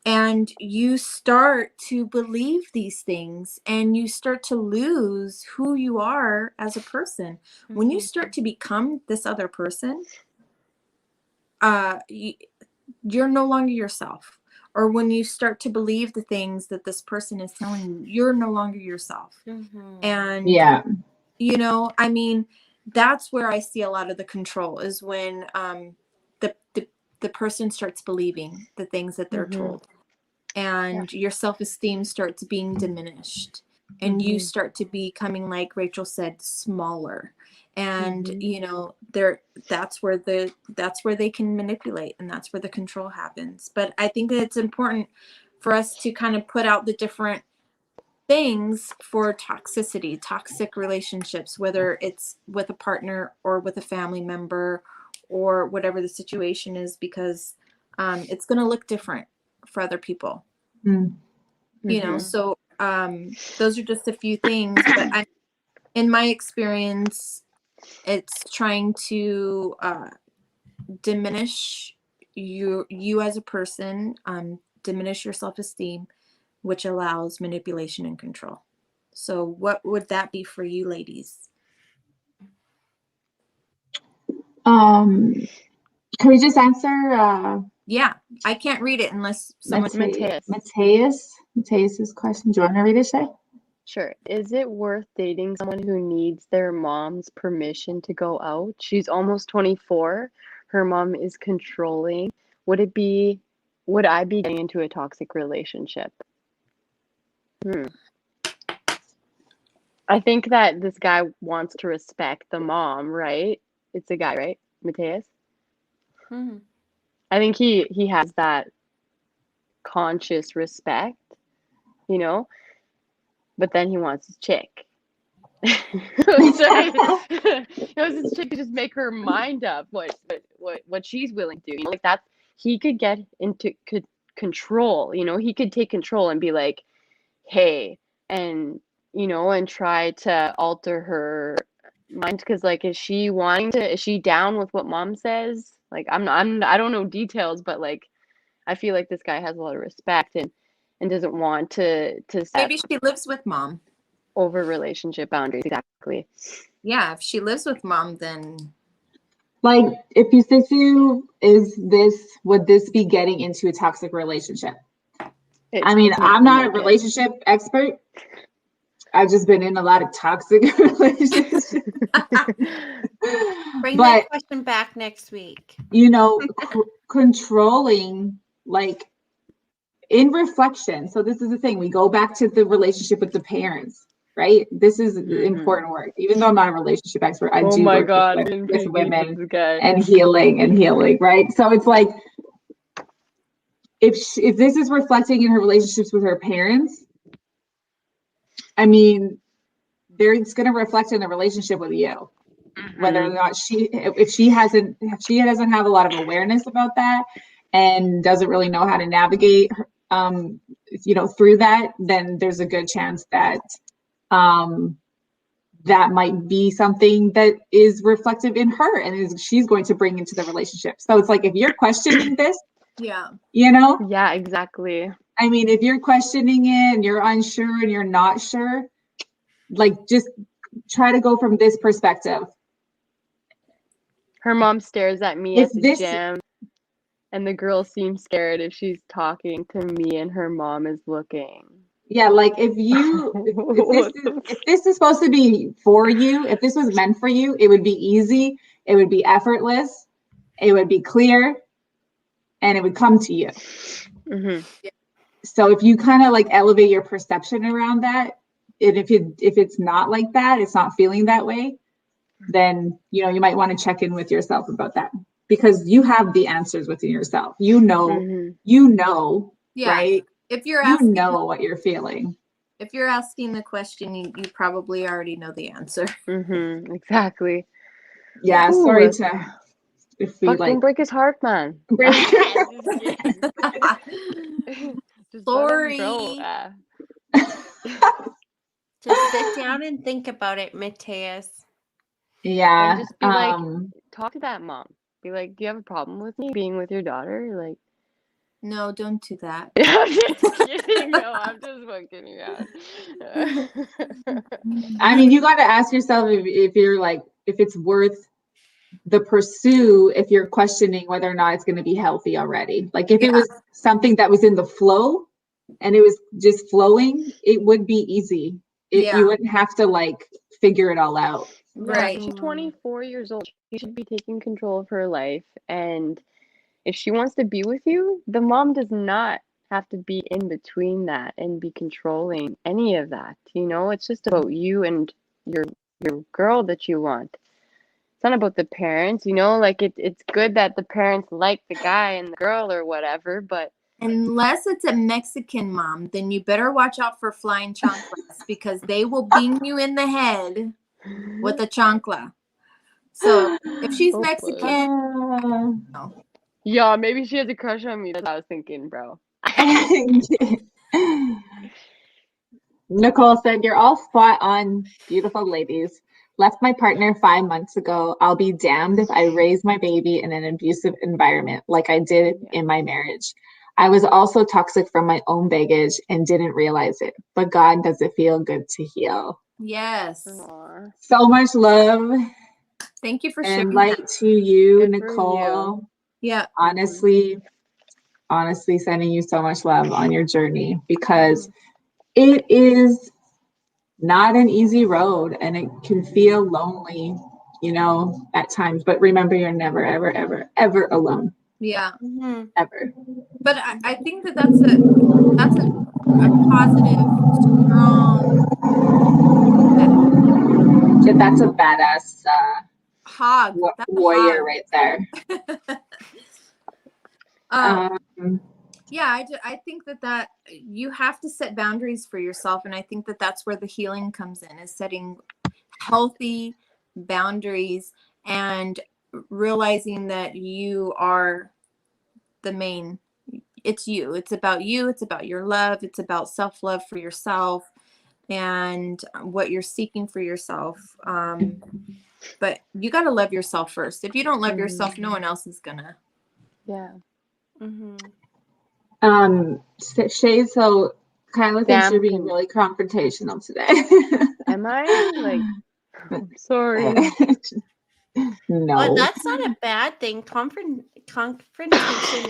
and you start to believe these things, and you start to lose who you are as a person. When you start to become this other person, you're no longer yourself. Or when you start to believe the things that this person is telling you, you're no longer yourself. And yeah. I mean, that's where I see a lot of the control, is when the, the the person starts believing the things that they're Mm-hmm. told, and your self-esteem starts being diminished, and you Mm-hmm. start to becoming, like Rachel said, smaller. And Mm-hmm. that's where they can manipulate, and that's where the control happens. But I think that it's important for us to kind of put out the different things for toxicity, toxic relationships, whether it's with a partner or with a family member or whatever the situation is, because it's going to look different for other people. Mm. You know, so those are just a few things, but in my experience, it's trying to diminish you as a person, diminish your self-esteem, which allows manipulation and control. So what would that be for you ladies? Can we just answer Yeah, I can't read it unless someone. Mateus's question? Do you want to read it, Shay? Sure. Is it worth dating someone who needs their mom's permission to go out? She's almost 24. Her mom is controlling. Would I be getting into a toxic relationship? I think that this guy wants to respect the mom, right? It's a guy, right? Mateus? Mm-hmm. I think he has that conscious respect, you know? But then he wants his chick. He wants his chick to just make her mind up what she's willing to do. You know, like that he could get into control. You know, he could take control and be like, "Hey," and you know, and try to alter her mind because, like, is she down with what mom says? Like, I don't know details, but like, I feel like this guy has a lot of respect and doesn't want to set Maybe she lives with mom. over relationship boundaries. Exactly. Yeah, if she lives with mom, then Like, if you say would this be getting into a toxic relationship? I mean, I'm not a relationship expert. I've just been in a lot of toxic relationships. Bring that question back next week. You know, controlling, like, in reflection. So this is the thing. We go back to the relationship with the parents, right? This is important work. Even though I'm not a relationship expert, I do work with women and healing, right? So it's like, if this is reflecting in her relationships with her parents, I mean, it's going to reflect in the relationship with you, whether or not if she doesn't have a lot of awareness about that and doesn't really know how to navigate, through that, then there's a good chance that that might be something that is reflective in her and she's going to bring into the relationship. So it's like, if you're questioning this, yeah, yeah, exactly. I mean, if you're questioning it and you're unsure and you're not sure, like, just try to go from this perspective. Her mom stares at me at the gym, and the girl seems scared if she's talking to me and her mom is looking. Yeah, like, if this is supposed to be for you, if this was meant for you, it would be easy, it would be effortless, it would be clear, and it would come to you. So if you kind of like elevate your perception around that, and if it's not like that, it's not feeling that way, then you might want to check in with yourself about that, because you have the answers within yourself. Yeah. Right? If you're asking, what you're feeling. If you're asking the question, you probably already know the answer. Exactly. Yeah. Ooh, sorry if we don't break his heart, man. Sorry. Just sit down and think about it, Mateus. Yeah. And just be like, talk to that mom. Be like, do you have a problem with me being with your daughter? Like, no, don't do that. I'm just kidding. No, I'm just fucking you out. I mean, you got to ask yourself if you're like, if it's worth the pursue, if you're questioning whether or not it's going to be healthy already. Like, if it was something that was in the flow and it was just flowing, it would be easy. You wouldn't have to like figure it all out. Right. She's 24 years old. She should be taking control of her life. And if she wants to be with you, the mom does not have to be in between that and be controlling any of that. It's just about you and your girl that you want. It's not about the parents, like it's good that the parents like the guy and the girl or whatever, but Unless it's a Mexican mom, then you better watch out for flying chanclas because they will bing you in the head with a chancla. So if she's Oh, boy. Mexican, Uh, no. Yeah, maybe she has a crush on me. That's what I was thinking, bro. Nicole said, "You're all spot on, beautiful ladies. Left my partner 5 months ago. I'll be damned if I raise my baby in an abusive environment like I did in my marriage. I was also toxic from my own baggage and didn't realize it. But God, does it feel good to heal?" Yes. Aw. So much love Thank you for and sharing light that. to you, Good for Nicole. Yeah. Honestly, sending you so much love on your journey because it is not an easy road and it can feel lonely, at times. But remember, you're never, ever, ever, ever alone. Yeah. Ever. But I think that's a positive, strong That's a badass hog. That's a warrior hog. right there. Yeah, I think that you have to set boundaries for yourself, and I think that that's where the healing comes in, is setting healthy boundaries and realizing that you are the main. It's you. It's about you. It's about your love. It's about self-love for yourself and what you're seeking for yourself. But you got to love yourself first. If you don't love yourself, no one else is gonna. Yeah. Shay, so Kyla thinks you're being Damn. really confrontational today. Am I? Like, I'm sorry. No. Well, that's not a bad thing. Confrontation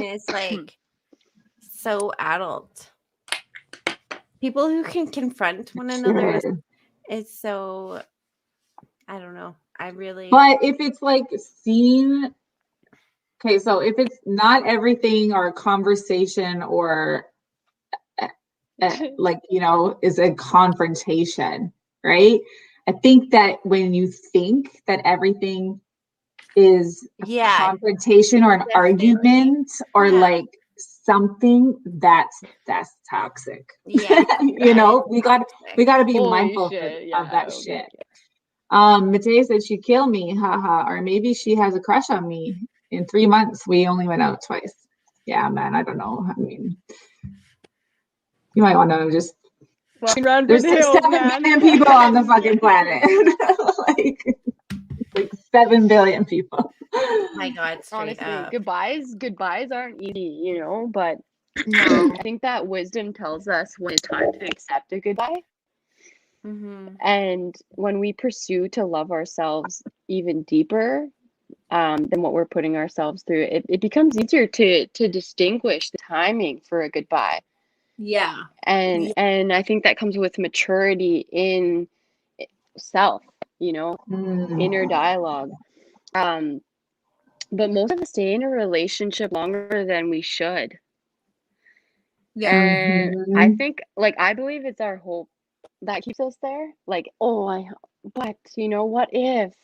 is like so adult. People who can confront one another is so, I don't know. But if it's like seen, okay, so if it's not everything or a conversation or is a confrontation, right? I think that when you think that everything is a confrontation or an argument or like something, that's toxic. Yeah. we got to be Holy mindful shit. of that Yeah, shit. Matei said she'd kill me, haha, or maybe she has a crush on me. In 3 months, we only went out twice. Yeah, man, I don't know. I mean, you might want to just. There's 7 billion people on the fucking planet. like 7 billion people. Oh my God, straight honestly, up. goodbyes aren't easy, but No. I think that wisdom tells us when it's time to accept a goodbye. And when we pursue to love ourselves even deeper than what we're putting ourselves through, it becomes easier to distinguish the timing for a goodbye. Yeah. And I think that comes with maturity in self, inner dialogue. But most of us stay in a relationship longer than we should. Yeah. And I think, I believe it's our hope that keeps us there. Like, what if?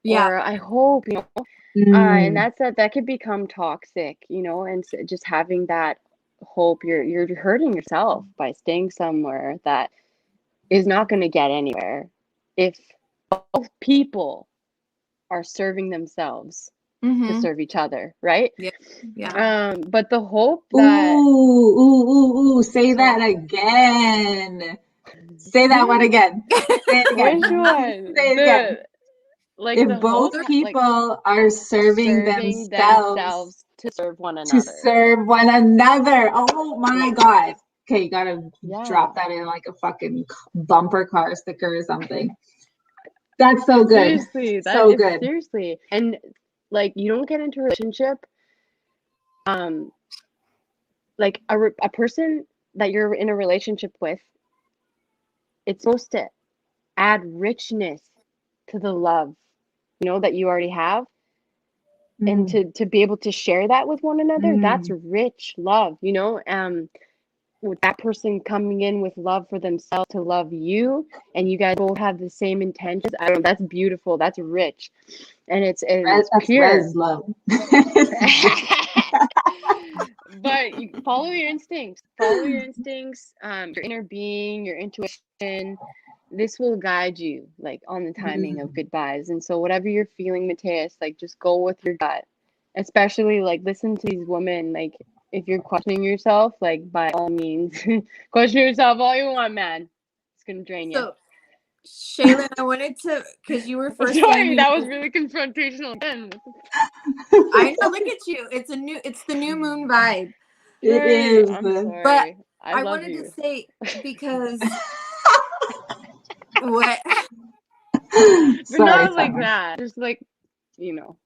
Yeah. Or I hope, and that could become toxic, and so just having that hope, you're hurting yourself by staying somewhere that is not going to get anywhere if both people are serving themselves to serve each other, right? Yeah. But the hope that ooh, say that again. Say that one again. Say it again. which one? Say it again. If The both hope, people are serving themselves to serve one to another. serve one another. Oh my God. Okay, you gotta drop that in like a fucking bumper car sticker or something. That's so good. Seriously, so good. Seriously. And you don't get into a relationship, like a person that you're in a relationship with, it's supposed to add richness to the love, that you already have. And to be able to share that with one another, that's rich love, with that person coming in with love for themselves to love you, and you guys both have the same intentions. I don't know, that's beautiful, that's rich, and it's pure. Res love. But you follow your instincts. Follow your instincts, your inner being, your intuition. This will guide you like on the timing of goodbyes. And so whatever you're feeling, Mateus, like just go with your gut. Especially like listen to these women. Like if you're questioning yourself, like by all means, question yourself all you want, man. It's gonna drain you. So, Shaylin, I wanted to, because you were first Sorry, saying, that was really confrontational again. I know, look at you. It's the new moon vibe. It Sorry, is. I'm sorry. But I love wanted you. to say, because what? But Sorry, not like Summer. that. Just like, you know.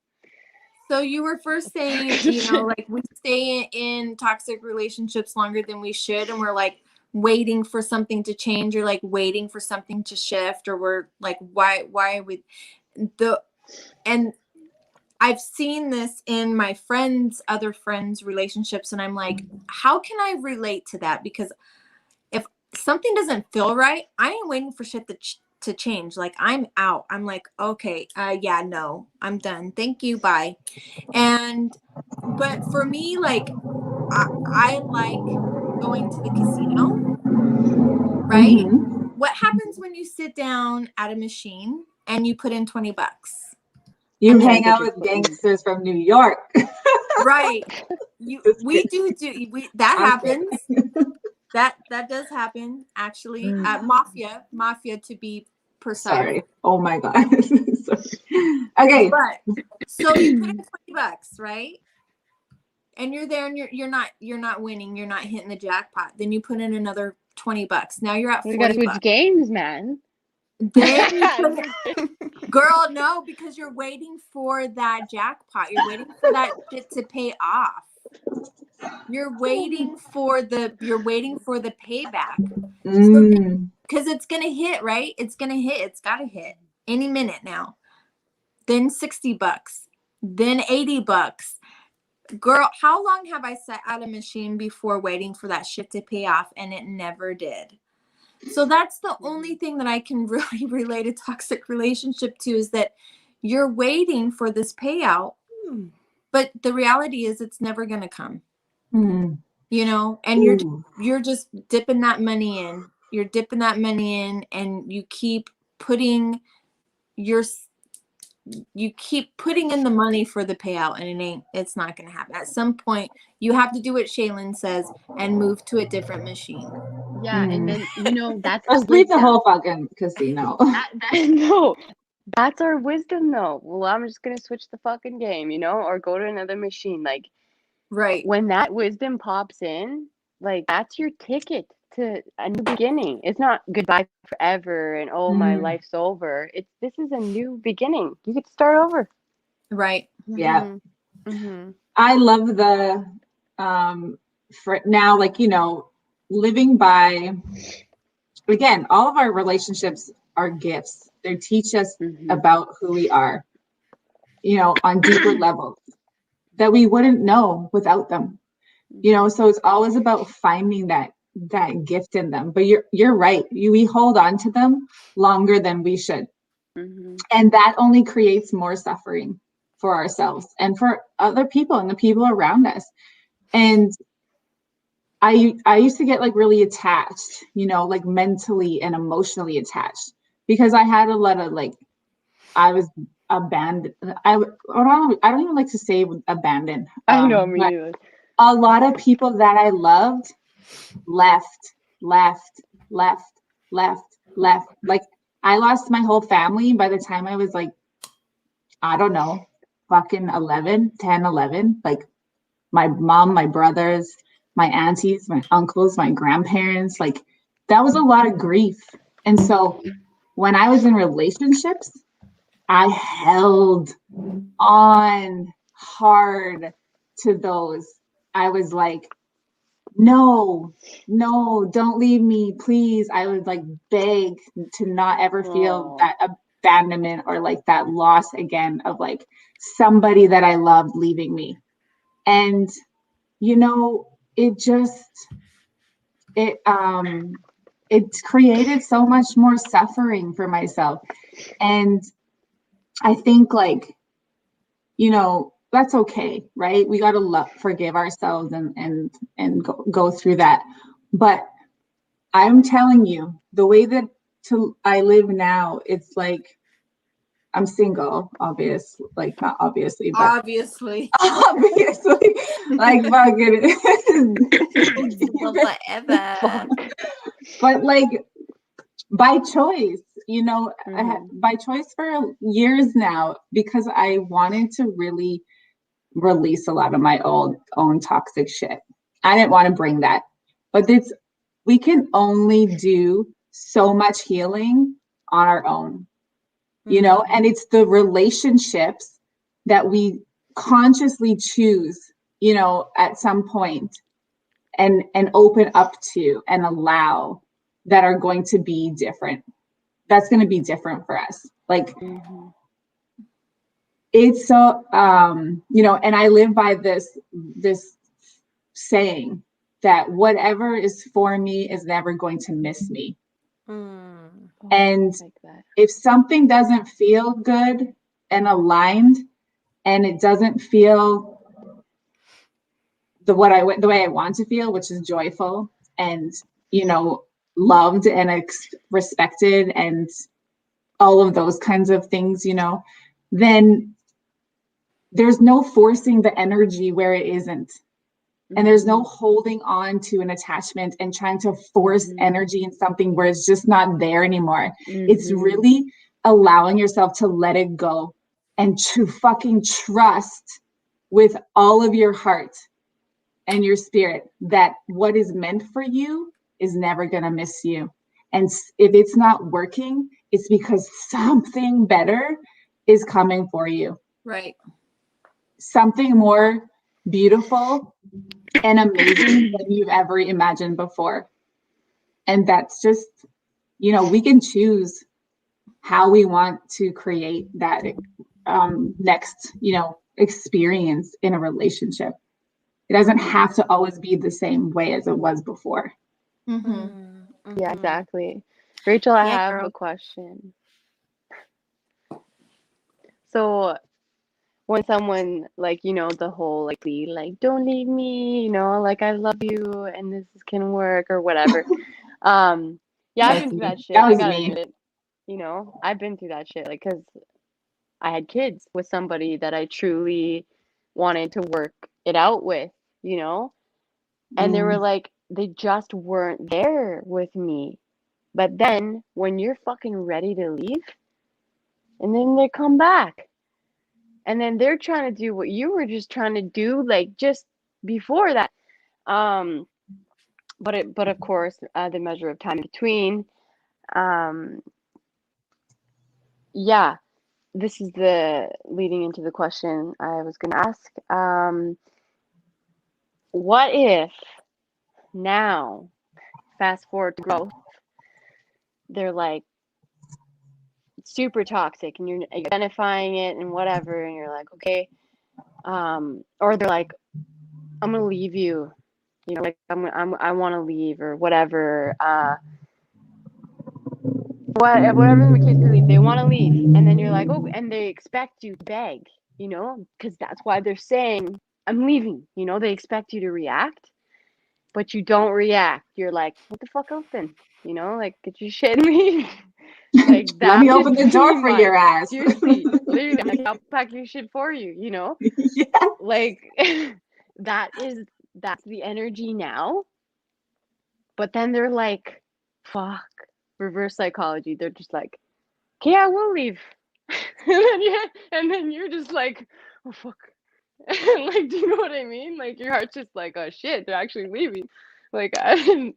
So you were first saying, like we stay in toxic relationships longer than we should, and we're like waiting for something to change, or like waiting for something to shift, or we're like, why are we and I've seen this in my other friends' relationships, and I'm like, how can I relate to that? Because if something doesn't feel right, I ain't waiting for shit to change. Like I'm out. I'm like, okay, yeah, no, I'm done. Thank you, bye. But for me, like I like going to the casino, right? Mhm. What happens when you sit down at a machine and you put in $20? You And then hang out with gangsters from New York. right. We do that I'm happens. That does happen actually. Mafia to be precise. Sorry. Oh my God. Sorry. Okay. But so you put in $20, right? And you're there and you're not winning, you're not hitting the jackpot. Then you put in another $20. Now you're at We gotta $40. switch games, man. Then you put girl, no, because you're waiting for that jackpot. You're waiting for that shit to pay off. You're waiting for the payback. Because it's gonna hit, right? It's gonna hit. It's gotta hit any minute now. Then $60, then $80. Girl, how long have I sat at a machine before waiting for that shit to pay off, and it never did? So that's the only thing that I can really relate a toxic relationship to, is that you're waiting for this payout, but the reality is it's never going to come. You know, and you're just dipping that money in. You're dipping that money in, and you keep putting in the money for the payout, and it's not going to happen. At some point you have to do what Shaylin says and move to a different machine. Yeah, and then that's Just leave the whole fucking casino. no, that's our wisdom though. Well, I'm just gonna switch the fucking game, or go to another machine. Like, right, when that wisdom pops in, like that's your ticket to a new beginning. It's not goodbye forever and my life's over. This is a new beginning. You get to start over. right. Yeah. I love the for now, like, living by, again, all of our relationships are gifts. They teach us about who we are, on deeper levels that we wouldn't know without them. So it's always about finding that gift in them. But you're right. We hold on to them longer than we should. And that only creates more suffering for ourselves and for other people and the people around us. And I used to get like really attached, like mentally and emotionally attached, because I had a lot of I was abandoned. I don't even like to say abandoned. I know, me neither. A lot of people that I loved left. Like, I lost my whole family by the time I was like, I don't know, fucking 10, 11. Like, my mom, my brothers, my aunties, my uncles, my grandparents, like, that was a lot of grief. And so when I was in relationships, I held on hard to those. I was like, no, don't leave me, please. I would like beg to not ever feel that abandonment or like that loss again of like somebody that I loved leaving me. And it created so much more suffering for myself. And I think that's okay, right? We got to forgive ourselves and go through that. But I'm telling you, the way that I live now, it's like I'm single, like not obviously, but Obviously. obviously, like fucking. Single forever. Fuck. But like by choice, you know, by choice for years now, because I wanted to really release a lot of my own toxic shit. I didn't want to bring that, but we can only do so much healing on our own, you know, and it's the relationships that we consciously choose, you know, at some point and open up to and allow that are going to be different. That's going to be different for us. Like, it's so, you know, and I live by this saying that whatever is for me is never going to miss me. And if something doesn't feel good and aligned, and it doesn't feel the way I want to feel, which is joyful and, you know, loved and respected and all of those kinds of things, you know, then there's no forcing the energy where it isn't. And there's no holding on to an attachment and trying to force energy in something where it's just not there anymore. It's really allowing yourself to let it go and to fucking trust with all of your heart and your spirit that what is meant for you is never going to miss you. And if it's not working, it's because something better is coming for you. Right. Something more beautiful and amazing than you've ever imagined before. And that's just, you know, we can choose how we want to create that next, you know, experience in a relationship. It doesn't have to always be the same way as it was before. Yeah, exactly. Rachel, I have a question. So when someone, like, you know, the whole like don't leave me, you know, like I love you and this can work or whatever. Yeah, I've been through that shit. I gotta admit it. You know, I've been through that shit, like, because I had kids with somebody that I truly wanted to work it out with, you know, and they were like, they just weren't there with me. But then when you're fucking ready to leave, and then they come back, and then they're trying to do what you were just trying to do, like, just before that. But of course, the measure of time between. Yeah, this is the leading into the question I was going to ask. What if now, fast forward to growth, they're like super toxic and you're identifying it and whatever, and you're like, okay, or they're like, I'm gonna leave you, you know, like I want to leave or whatever, whatever the case may be, they want to leave, and then you're like, oh, and they expect you to beg, you know, because that's why they're saying I'm leaving, you know, they expect you to react, but you don't react. You're like, what the fuck else then, you know, like, get your shit and leave. Like, that Let me open the door for your ass. Seriously, literally, like, I'll pack your shit for you, you know? Yeah. Like, that's the energy now. But then they're like, fuck, reverse psychology. They're just like, okay, I will leave. and then you're just like, oh, fuck. Like, do you know what I mean? Like, your heart's just like, oh, shit, they're actually leaving. Like, you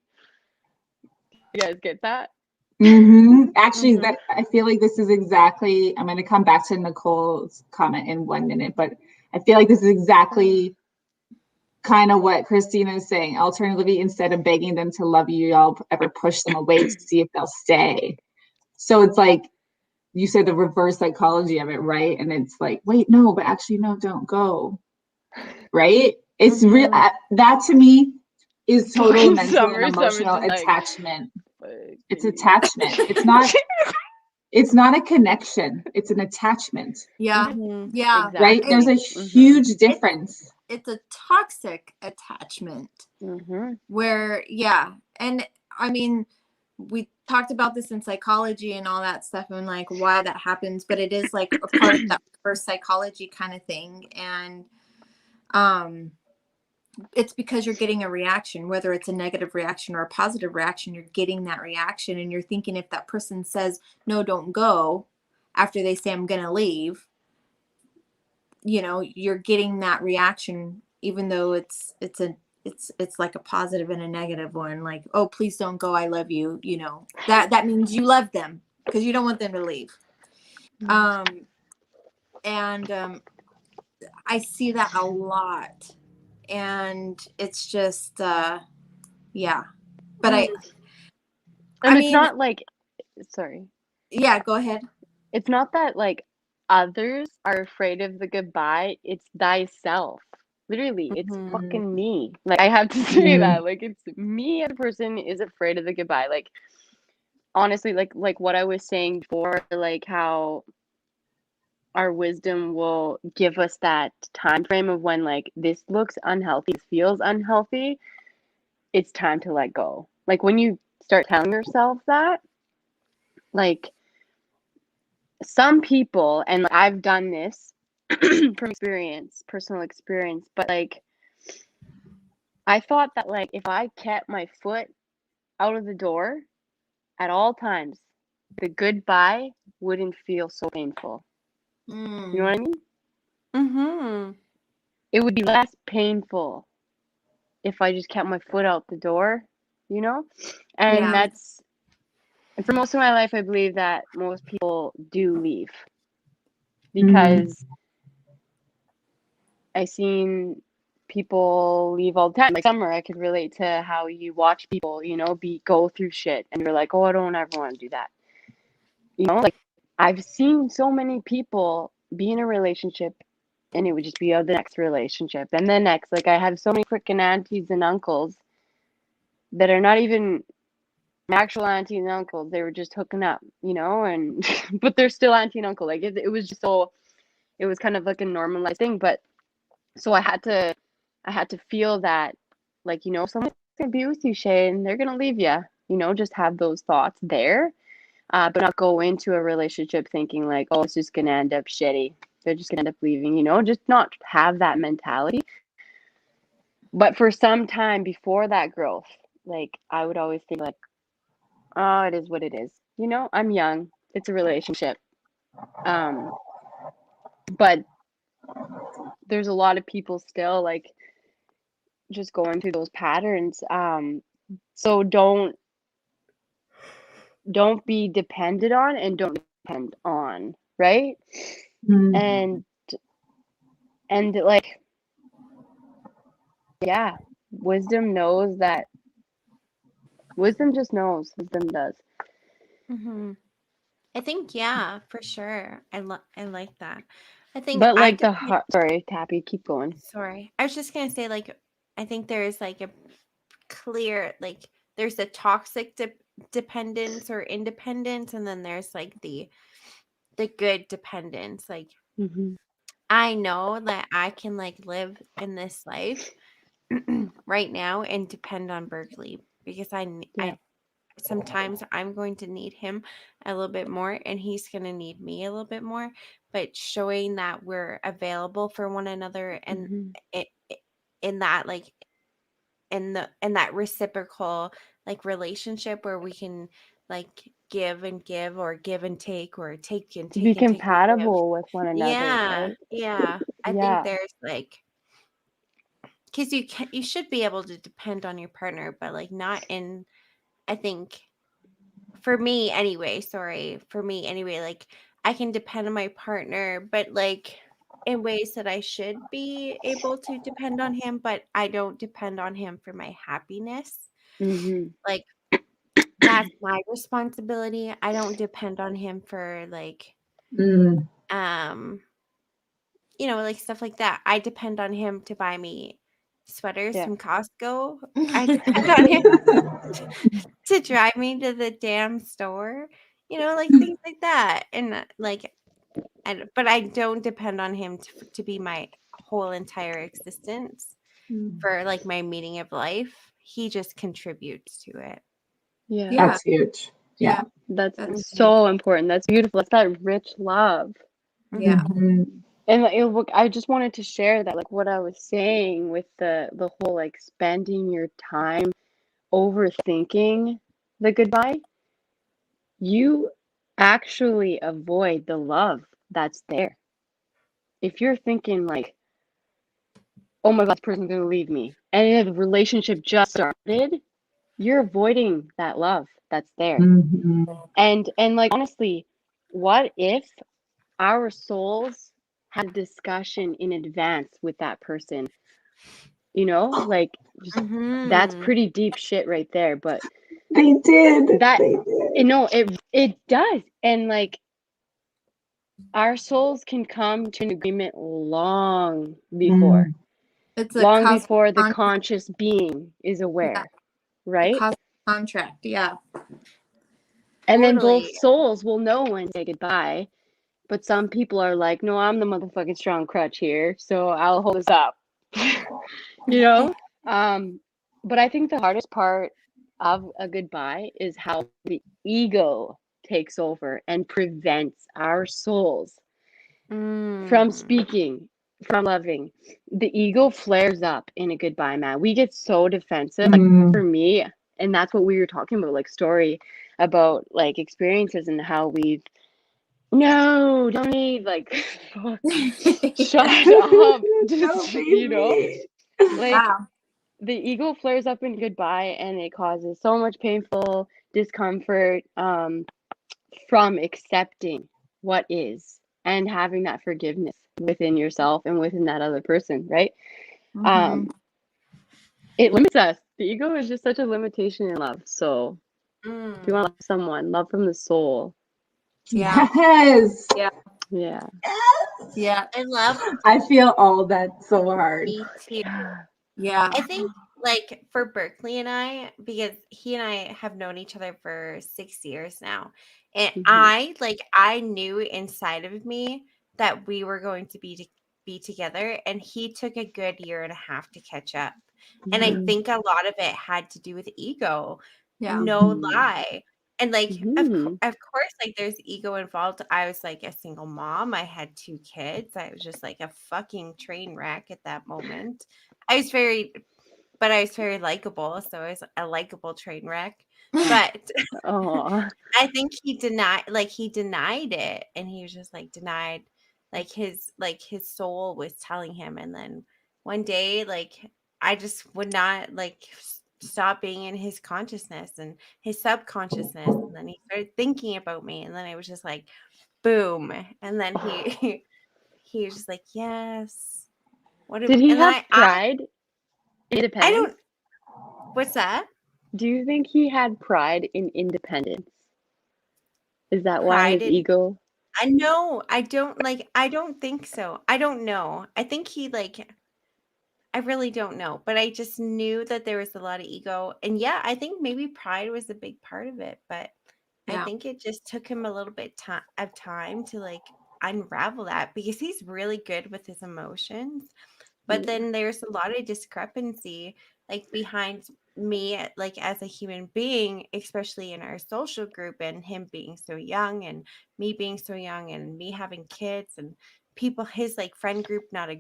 guys get that? Actually, that I feel like this is exactly, I'm going to come back to Nicole's comment in 1 minute, but I feel like this is exactly kind of what Christina is saying. Alternatively, instead of begging them to love you, y'all ever push them away to see if they'll stay. So it's like, you said the reverse psychology of it, right? And it's like, wait, no, but actually, no, don't go. Right? It's real. That to me is total mental and emotional attachment. It's attachment. It's not it's not a connection, it's an attachment, Yeah. Mhm. Yeah. right? There's a Exactly. huge difference. It's a toxic attachment Mm-hmm. where, yeah. And I mean, we talked about this in psychology and all that stuff and like why that happens, but it is like a part of that reverse psychology kind of thing. And it's because you're getting a reaction, whether it's a negative reaction or a positive reaction, you're getting that reaction and you're thinking if that person says, no, don't go, after they say I'm gonna leave, you're getting that reaction, even though it's like a positive and a negative one, like, oh, please don't go, I love you, that means you love them because you don't want them to leave. And I see that a lot, and it's just yeah. But I And it's mean, not like, sorry, yeah, go ahead. it's not that like others are afraid of the goodbye, it's thyself. Literally, it's Mhm. fucking me. Like, I have to say that. Like, it's me as a person is afraid of the goodbye. Like, honestly, like what I was saying before, like how our wisdom will give us that time frame of when like this looks unhealthy, this feels unhealthy, it's time to let go. Like when you start telling yourself that, like some people, and like, I've done this from experience, personal experience, but like I thought that like if I kept my foot out of the door at all times, the goodbye wouldn't feel so painful. You know what I mean? Mhm. It would be less painful if I just kept my foot out the door, you know? And Yeah. and for most of my life, I believe that most people do leave because I've seen people leave all the time. Like Summer, I could relate to how you watch people, go through shit and you're like, oh, I don't ever want to do that. Like I've seen so many people be in a relationship and it would just be the next relationship and the next. Like I have so many freaking aunties and uncles that are not even my actual auntie and uncles. They were just hooking up, and but they're still auntie and uncle. Like it was just so, it was kind of like a normalized thing. But so I had to feel that, like, someone's gonna be with you, Shay, and they're gonna leave you. Just have those thoughts there, but not go into a relationship thinking like, oh, it's just gonna end up shitty. They're just gonna end up leaving. Just not have that mentality. But for some time before that growth, like I would always think like, oh, it is what it is. I'm young. It's a relationship. But there's a lot of people still like just going through those patterns. So don't be dependent on and don't depend on, right? And like, yeah, wisdom knows that. Wisdom just knows. Wisdom does. Mhm. I think yeah, for sure. I like that. I think But I like depend. sorry, Tappy, keep going. Sorry, I was just gonna say like I think there is like a clear like there's a toxic dependence or independence, and then there's like the good dependence. Like Mm-hmm. I know that I can like live in this life right now and depend on Berkeley because Yeah. I sometimes I'm going to need him a little bit more and he's going to need me a little bit more, but showing that we're available for one another and Mm-hmm. it, in that like in that reciprocal like relationship where we can like give and give or give and take or take and Be take and take and give. compatible with one another, Yeah, right? yeah. I think Yeah. there's like because you should be able to depend on your partner, but like not in I think for me anyway, sorry, for me anyway, like I can depend on my partner, but like in ways that I should be able to depend on him, but I don't depend on him for my happiness. Mm-hmm. Like that's my responsibility. I don't depend on him for like um like stuff like that. I depend on him to buy me sweaters Yeah. from Costco. I depend on him to drive me to the damn store. like things like that. And like, but I don't depend on him to be my whole entire existence for like my meaning of life. He just contributes to it. Yeah. Yeah. That's huge. Yeah. That's Mhm. so important. That's beautiful. That's that rich love. Yeah. Mhm. And look, I just wanted to share that, like what I was saying with the whole like spending your time overthinking the goodbye, you actually avoid the love that's there. If you're thinking like, oh my God, this person's gonna leave me, and the relationship just started, you're avoiding that love that's there. Mhm. And like honestly, what if our souls had a discussion in advance with that person? Like just that's Mhm. pretty deep shit right there. But They did. that They did. it does. And like our souls can come to an agreement Mm. It's a long cosmic before the contract. conscious being is Yeah. aware, A right? cosmic contract. Yeah. And then both Totally. souls will know when to say goodbye. But some people are like, no, I'm the motherfucking strong crutch here, so I'll hold this up. you know? But I think the hardest part of a goodbye is how the ego takes over and prevents our souls from Mm. speaking, from loving. The ego flares up in a goodbye, man. We get so defensive. Like for Mm. me, and that's what we were talking about, like story about like experiences and how we've no, don't need like fuck. Shut up. No, Just baby. like Wow. the ego flares up in goodbye and it causes so much painful discomfort from accepting what is and having that forgiveness within yourself and within that other person, right? Mm-hmm. Um, it limits us. The ego is just such a limitation in love. So if you want to Mm. love someone, love from the soul. Yeah. Yes. Yeah. Yeah. Yeah. I love I feel all that so hard. me too. Yeah. I think like for Berkeley and I, because he and I have known each other for 6 years now. And Mhm. I knew inside of me that we were going to be together, and he took a good year and a half to catch up. And I Yeah. Mhm. think a lot of it had to do with ego. Yeah. No Mhm. lie. And like Mhm. of course like there's ego involved. I was like a single mom. I had two kids. I was just like a fucking train wreck at that moment. I was very but I was very likable, so I was a likable train wreck. But Oh. I think he denied it, and he was just like denied his soul was telling him. And then one day like I just would not like stop being in his consciousness and his subconsciousness, and then he started thinking about me, and then I was just like boom, and then he was just like yes, what Did if, he and then have pride, I independence? don't, what's that? Do you think he had pride in independence? Is that why Pride his in, ego? I know, I don't think so. I don't know. I think he like I really don't know, but I just knew that there was a lot of ego. And yeah, I think maybe pride was a big part of it, but I Yeah. think it just took him a little bit of time to like unravel that, because he's really good with his emotions. But Yeah. then there's a lot of discrepancy like behind me like as a human being, especially in our social group, and him being so young and me being so young and me having kids, and people his like friend group not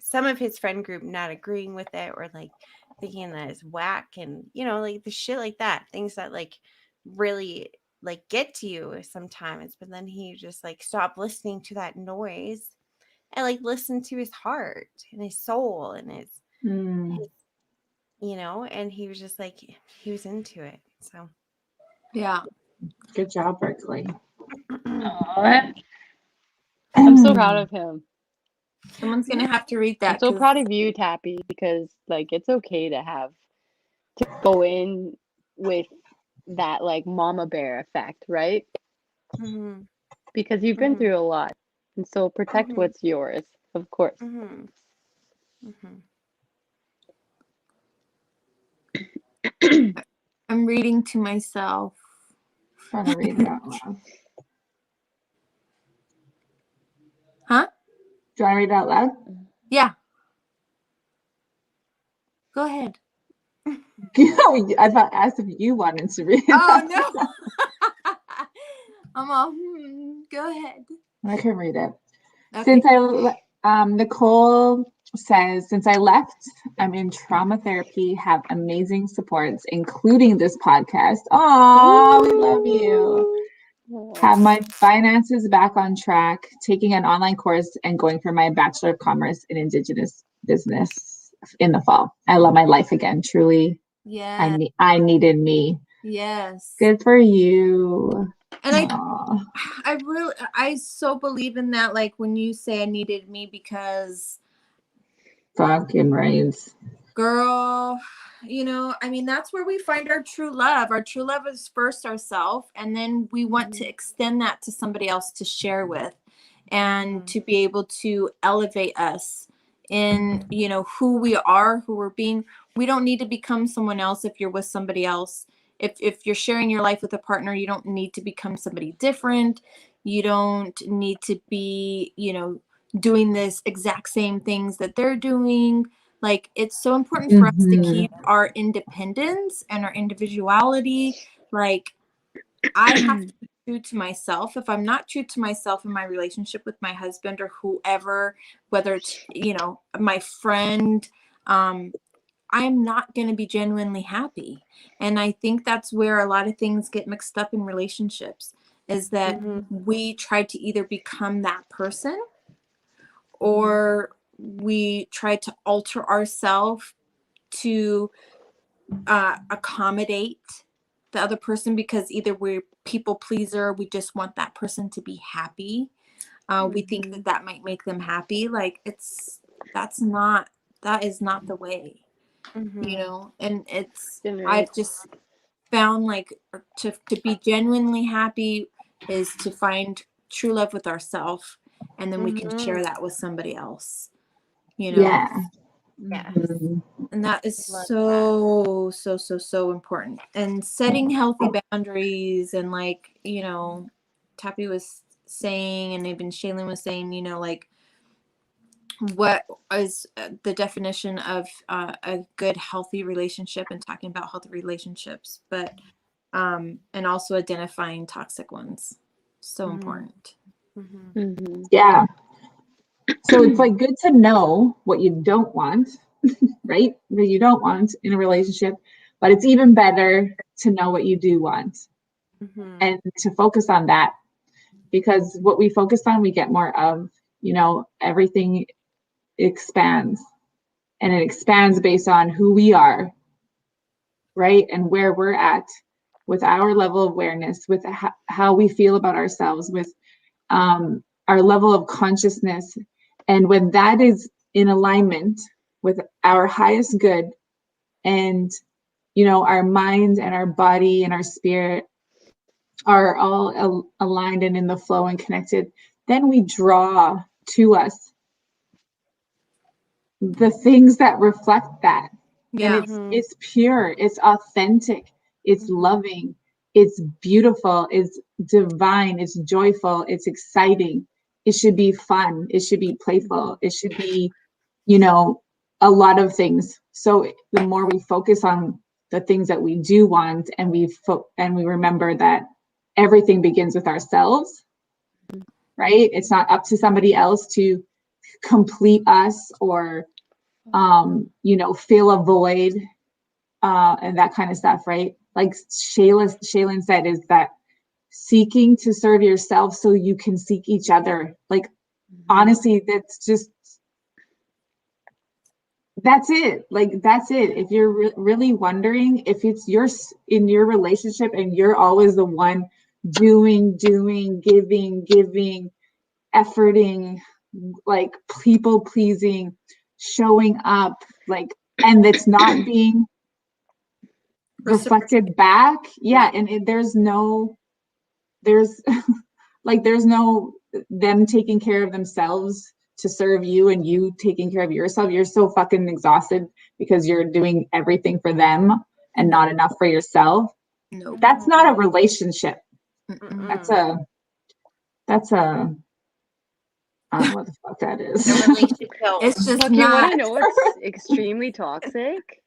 some of his friend group not agreeing with it, or like thinking that it's whack, and like the shit like that, things that like really like get to you sometimes. But then he just like stopped listening to that noise and like listen to his heart and his soul and Mm. his and he was just like he was into it. So Yeah. Good job, Berkeley. Aw. I'm so proud of him. Someone's gonna have to read I'm that so because proud of you, Tappy, because like it's okay to go in with that like mama bear effect, right? Mhm, Because you've been mhm, through a lot. And so protect mhm, what's yours, of course. mhm, mhm. I'm reading to myself. trying to read it out loud. Huh? Do you want to read it out loud? Yeah. Go ahead. I thought asked if you wanted to read it. Oh, no. I'm all, go ahead. I can read it. Okay. Nicole says, since I left, I'm in trauma therapy, have amazing supports, including this podcast. Oh, we love you. Have my finances back on track, taking an online course and going for my Bachelor of Commerce in Indigenous Business in the fall. I love my life again, truly. Yeah. I needed me. Yes. Good for you. And Aw. I so believe in that. Like when you say I needed me, because Fucking right. girl, I mean, that's where we find our true love. Our true love is first ourselves, and then we want to extend that to somebody else to share with, and to be able to elevate us in, who we are, who we're being. We don't need to become someone else if you're with somebody else. If you're sharing your life with a partner, you don't need to become somebody different. You don't need to be, doing this exact same things that they're doing. Like, it's so important for us to keep our independence and our individuality. Like, I have to be true to myself. If I'm not true to myself in my relationship with my husband or whoever, whether it's, my friend, I'm not going to be genuinely happy. And I think that's where a lot of things get mixed up in relationships, is that we try to either become that person, or we try to alter ourselves to accommodate the other person, because either we're people pleaser, we just want that person to be happy. We think that might make them happy. Like, that is not the way, and I've just found, like, to be genuinely happy is to find true love with ourselves, and then we can share that with somebody else, Yeah. Yes. and that is Love so important. And setting healthy boundaries, and like, Tappy was saying, and even Shaylin was saying, like, what is the definition of a good healthy relationship, and talking about healthy relationships, but and also identifying toxic ones. So important. Yeah. So it's like good to know what you don't want, right? That you don't want in a relationship, but it's even better to know what you do want and to focus on that, because what we focus on, we get more of, everything expands, and it expands based on who we are, right? And where we're at with our level of awareness, with how we feel about ourselves, with our level of consciousness. And when that is in alignment with our highest good, and, our mind and our body and our spirit are all aligned and in the flow and connected, then we draw to us the things that reflect that. Yeah. And it's pure, it's authentic, it's loving, it's beautiful, it's divine, it's joyful, it's exciting. It should be fun, it should be playful, it should be, a lot of things. So the more we focus on the things that we do want, and we remember that everything begins with ourselves, right? It's not up to somebody else to complete us, or fill a void, and that kind of stuff, right? Like Shaylin said, is that seeking to serve yourself so you can seek each other. Like, honestly, that's it. Like, that's it. If you're really wondering if it's in your relationship and you're always the one doing, giving, efforting, like people pleasing, showing up, like, and it's not being reflected back. Yeah. And there's there's no them taking care of themselves to serve you, and you taking care of yourself. You're so fucking exhausted because you're doing everything for them and not enough for yourself. Nope. That's not a relationship. That's Mm-mm. a I don't know what the fuck that is. A relation kill. It's just Okay, what I not. know what's extremely toxic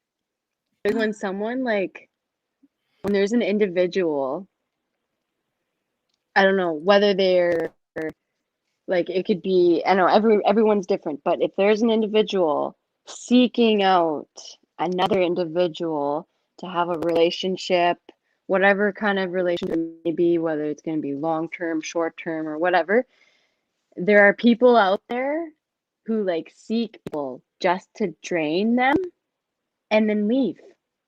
is when someone like when there's an individual, I don't know whether they're like it could be, I know everyone's different, but if there's an individual seeking out another individual to have a relationship, whatever kind of relationship it may be, whether it's going to be long term, short term, or whatever, there are people out there who like seek people just to drain them and then leave,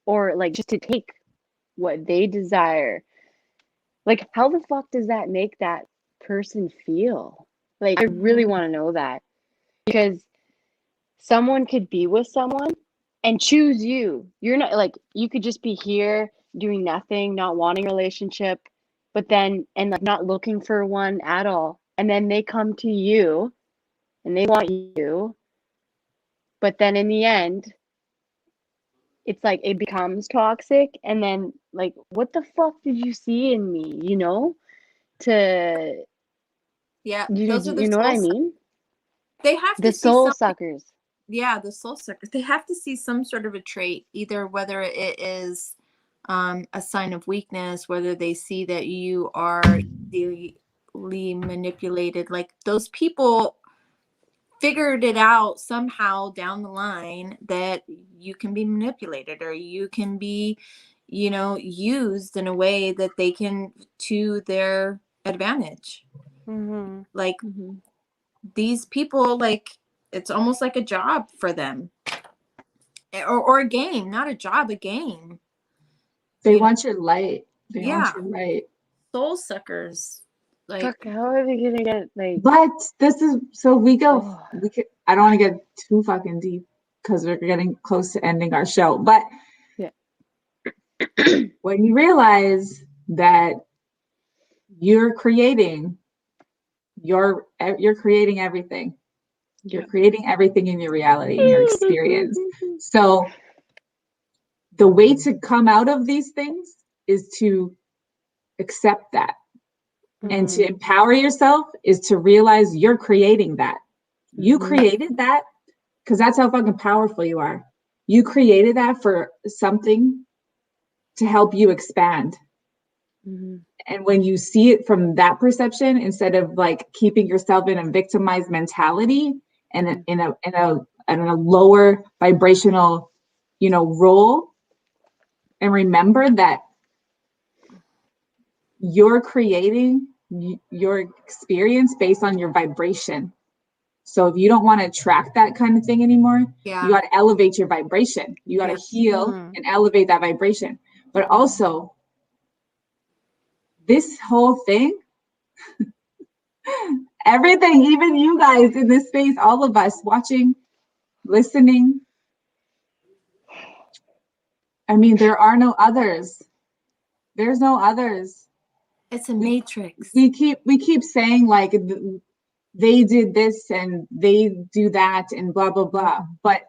or like just to take what they desire. Like, how the fuck does that make that person feel? Like, I really Mhm. want to know that because someone could be with someone and choose you. You're not like, you could just be here doing nothing, not wanting a relationship, but then, and like not looking for one at all. And then they come to you and they want you, but then in the end, it's like it becomes toxic. And then, like, what the fuck did you see in me, you know? To, Yeah, you, those are the you know what soul I suckers. mean? They have The to see soul something. suckers. Yeah, the soul suckers. They have to see some sort of a trait, either whether it is a sign of weakness, whether they see that you are easily manipulated. Like those people figured it out somehow down the line that you can be manipulated or you can be, used in a way that they can to their advantage. Mhm. Like Mm-hmm. these people, like it's almost like a job for them. Or a game, not a job, a game. They You know, want your light. They want yeah, your light. soul suckers. Like, Fuck, how are they gonna get like, But this is so oh, I don't want to get too fucking deep because we're getting close to ending our show. But yeah. when you realize that you're creating you're creating everything. You're Yeah. creating everything in your reality, in your experience. So the way to come out of these things is to accept that. And to Mhm. empower yourself is to realize you're creating that. You Mm-hmm. created that because that's how fucking powerful you are. You created that for something to help you expand. Mm-hmm. And when you see it from that perception, instead of like keeping yourself in a victimized mentality and in a lower vibrational, role, and remember that you're creating your experience based on your vibration. So if you don't want to attract that kind of thing anymore, you yeah, got to elevate your vibration. You got yeah, to heal Mhm. and elevate that vibration. But also, this whole thing, everything, even you guys in this space, all of us watching, listening, I mean, there are no others. There's no others. it's a We matrix. we keep saying like they did this and they do that and blah blah blah, but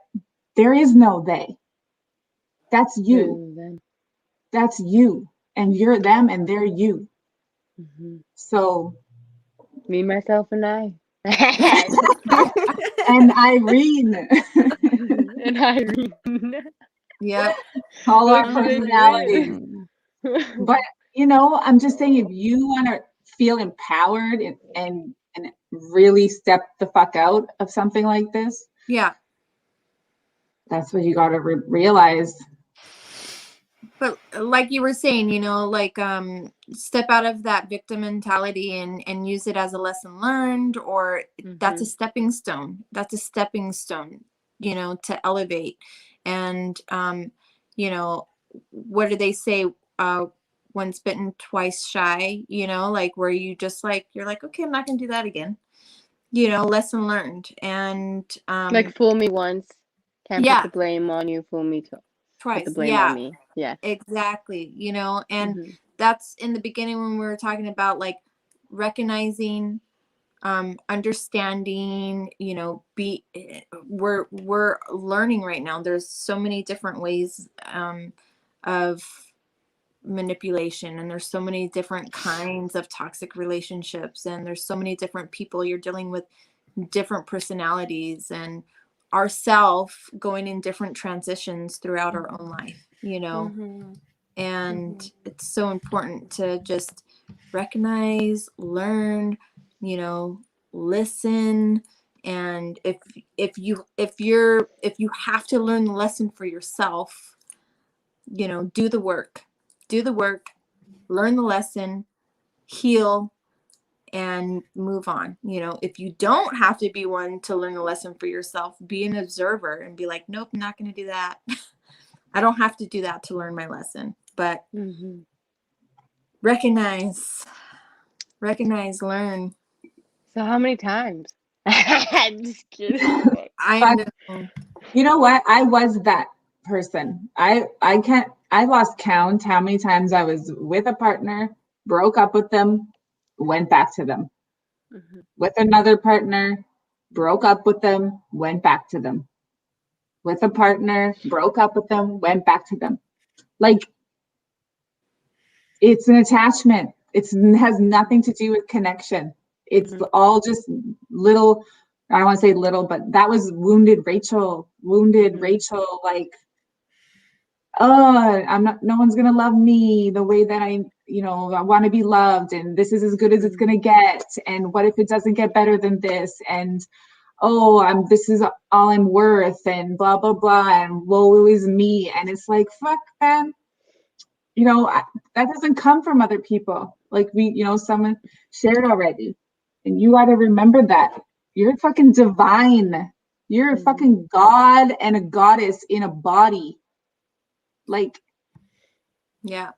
there is no they. That's you. Then, That's you, and you're them, and they're you. mm-hmm. So, Me, myself, and I. and Irene, And Irene. Yep. polar Fucking personalities. great. Mhm. But I'm just saying, if you want to feel empowered and really step the fuck out of something like this, Yeah. that's what you got to realize. But like you were saying, like step out of that victim mentality and use it as a lesson learned, or that's Mm-hmm. a stepping stone. That's a stepping stone, to elevate. And what do they say? Once bitten, twice shy, like where you just like you're like, okay, I'm not gonna do that again. Lesson learned. And Like, fool me once, can't put yeah, the blame on you. Fool me twice, put the twice. blame on Yeah. me. Yeah. Exactly, and Mm-hmm. that's in the beginning when we were talking about like recognizing, understanding, we're learning right now. There's so many different ways of manipulation, and there's so many different kinds of toxic relationships, and there's so many different people. You're dealing with different personalities and ourself going in different transitions throughout our own life, Mm-hmm. and it's so important to just recognize, learn, listen. And if you have to learn the lesson for yourself, do the work, learn the lesson, heal, and move on. If you don't have to be one to learn the lesson for yourself, be an observer and be like, nope, I'm not going to do that. I don't have to do that to learn my lesson. But recognize, learn. So how many times? Just kidding. I know. You know what? I was that person. I lost count how many times I was with a partner, broke up with them, went back to them. With another partner, broke up with them, went back to them. With a partner, broke up with them, went back to them. Like, it's an attachment. It has nothing to do with connection. It's all just little, I don't want to say little, but that was wounded Rachel, like, oh, no one's going to love me the way that I want to be loved. And this is as good as it's going to get. And what if it doesn't get better than this? And, oh, this is all I'm worth, and blah, blah, blah. And woe is me. And it's like, fuck, man. That doesn't come from other people. Like someone shared already. And you got to remember that. You're fucking divine. You're a fucking god and a goddess in a body. Like, yeah.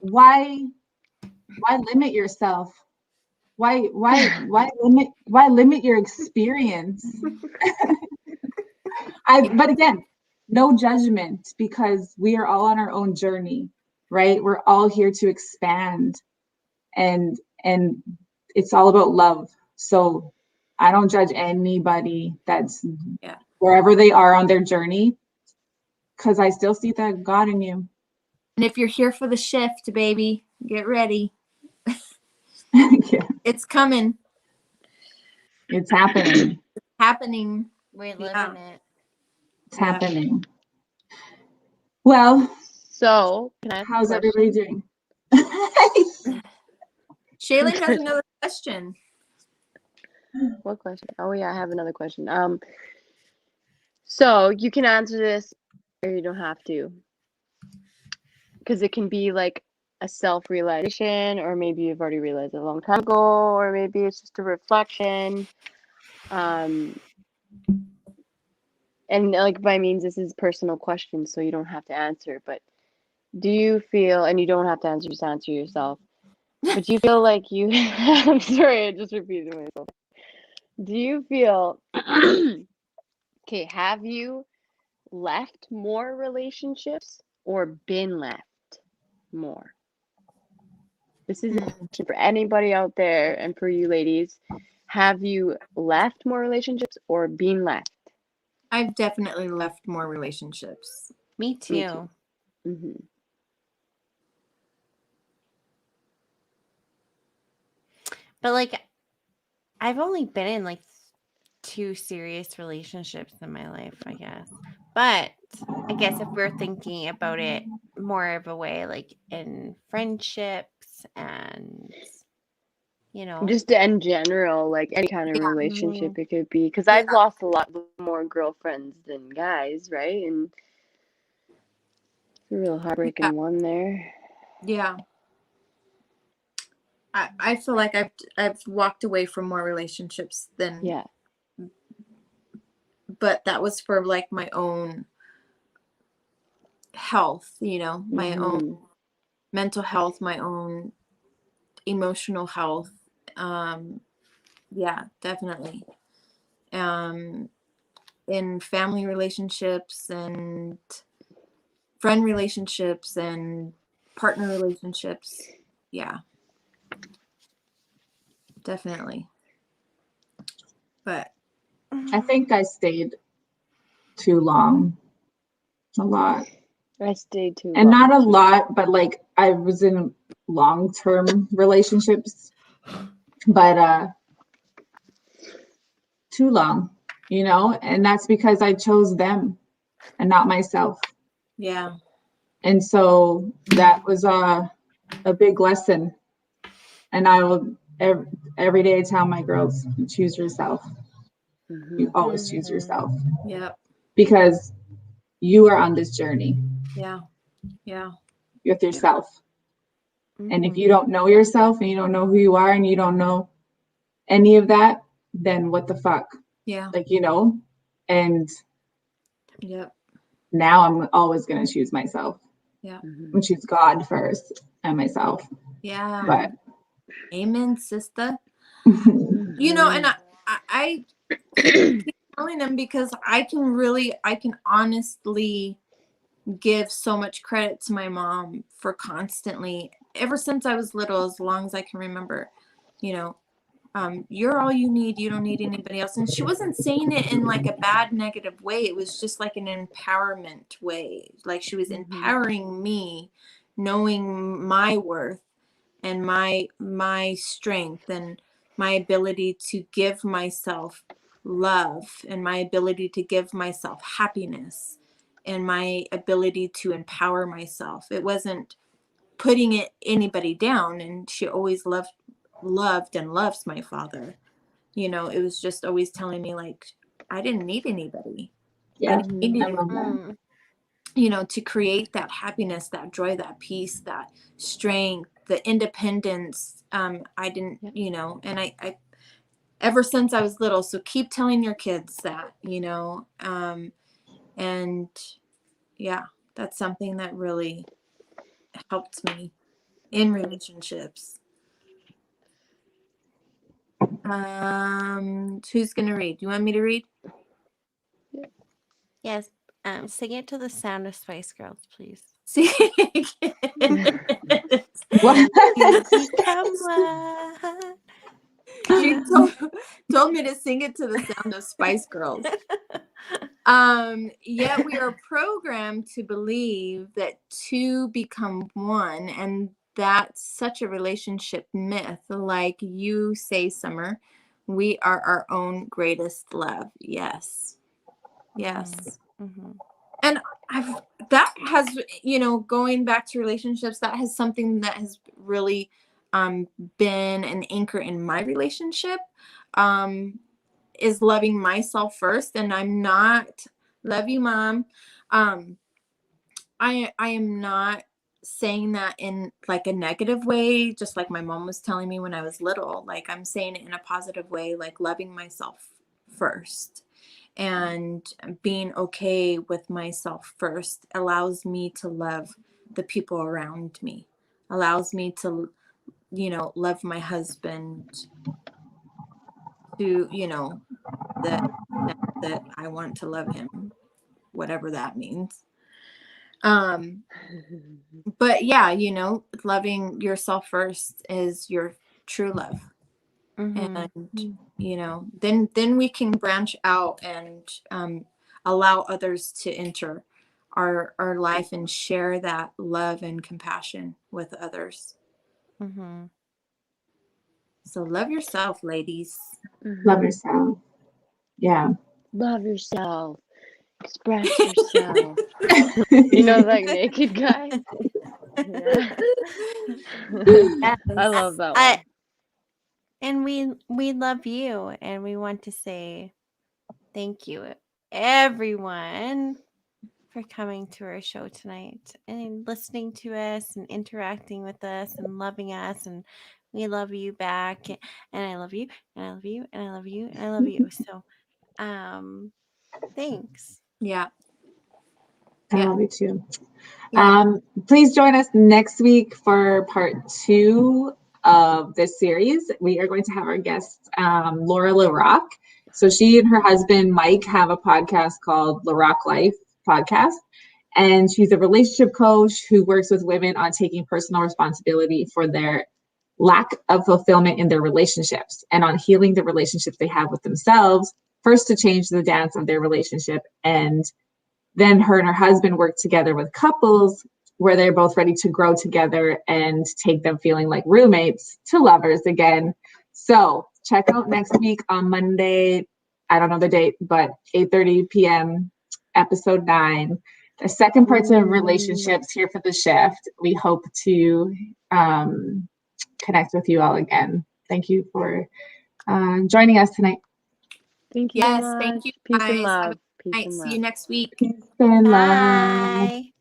Why limit yourself? Why limit your experience? But again, no judgment, because we are all on our own journey, right? We're all here to expand, and it's all about love. So I don't judge anybody that's wherever they are on their journey, because I still see that God in you. And if you're here for the shift, baby, get ready. Yeah. It's coming. It's happening. Happening. We're living it. It's happening. Well, so how's everybody doing? Shaylin has another question. What question? Oh yeah, I have another question. So you can answer this or you don't have to. Because it can be like a self-realization, or maybe you've already realized it a long time ago, or maybe it's just a reflection. And like by means, this is personal question, so you don't have to answer. But do you feel, and you don't have to answer, just answer yourself. But do you feel like you? I'm sorry, I just repeated myself. Do you feel? Okay, have you left more relationships or been left more? This is a question for anybody out there, and for you ladies. Have you left more relationships or been left? I've definitely left more relationships. Me too. But like, I've only been in like 2 serious relationships in my life, I guess. But I guess if we're thinking about it more of a way, like in friendships and, just in general, like any kind of relationship it could be. Because I've lost a lot more girlfriends than guys, right? And it's a real heartbreaking one there. Yeah. I feel like I've walked away from more relationships than but that was for like my own health, my own mental health, my own emotional health. Yeah, definitely. In family relationships and friend relationships and partner relationships. Yeah. Definitely. But I think I stayed too long. A lot. I stayed too And long. not a lot, but like I was in long-term relationships, but too long, and that's because I chose them and not myself. Yeah. And so that was a big lesson. And I will every day tell my girls, you choose yourself. You always choose yourself Yep. because you are on this journey Yeah. Yeah. with yourself. And if Mhm. you don't know yourself and you don't know who you are and you don't know any of that, then what the fuck? Yeah. Like, and Yep. now I'm always going to choose myself. Yeah. I'm going to choose God first and myself. Yeah. But Amen, sister. Mhm. And I keep telling them because I can honestly give so much credit to my mom for constantly, ever since I was little, as long as I can remember, you know, you're all you need. You don't need anybody else. And she wasn't saying it in like a bad, negative way. It was just like an empowerment way. Like she was empowering me, knowing my worth and my strength and my ability to give myself love and my ability to give myself happiness and my ability to empower myself. It wasn't putting anybody down, and she always loved and loves my father. It was just always telling me like I didn't need anybody. I yeah, didn't need I anybody, love that. to create that happiness, that joy, that peace, that strength, the independence. I didn't, and I ever since I was little. So keep telling your kids that, and yeah, that's something that really helped me in relationships. Who's gonna read? Do you want me to read? Yes. Sing it to the sound of Spice Girls, please. See, What? Become one. she told me to sing it to the sound of Spice Girls. Yet we are programmed to believe that two become one, and that's such a relationship myth. Like you say, Summer, we are our own greatest love. Yes. Yes. Mhm. And that has, going back to relationships, that has something that has really been an anchor in my relationship, is loving myself first. And I'm not, love you, Mom. I am not saying that in like a negative way, just like my mom was telling me when I was little. Like I'm saying it in a positive way, like loving myself first and being okay with myself first allows me to love the people around me, allows me to, love my husband to, the extent that I want to love him, whatever that means. But yeah, loving yourself first is your true love. Mhm. And then we can branch out and allow others to enter our life and share that love and compassion with others. Mhm. So love yourself, ladies. Love yourself. Yeah. Love yourself. Express yourself. That naked guy? Yeah. Yes. I love that I one. and we love you, and we want to say thank you, everyone, for coming to our show tonight and listening to us and interacting with us and loving us, and we love you back, and I love you, and I love you, and I love you, and I love you. So thanks. Yeah. I Yeah. love you too. Yeah. Please join us next week for part 2 of this series. We are going to have our guest, Laura LaRock. So she and her husband, Mike, have a podcast called LaRock Life Podcast. And she's a relationship coach who works with women on taking personal responsibility for their lack of fulfillment in their relationships and on healing the relationships they have with themselves, first to change the dance of their relationship and then her and her husband work together with couples where they're both ready to grow together and take them feeling like roommates to lovers again. So check out next week on Monday. I don't know the date, but 8:30 p.m. episode 9. The second part's of relationships here for the shift. We hope to connect with you all again. Thank you for joining us tonight. Thank you so Yes, much. thank you Peace guys. and Have a love. good Peace night. and See love. you next week. Peace and love. Bye.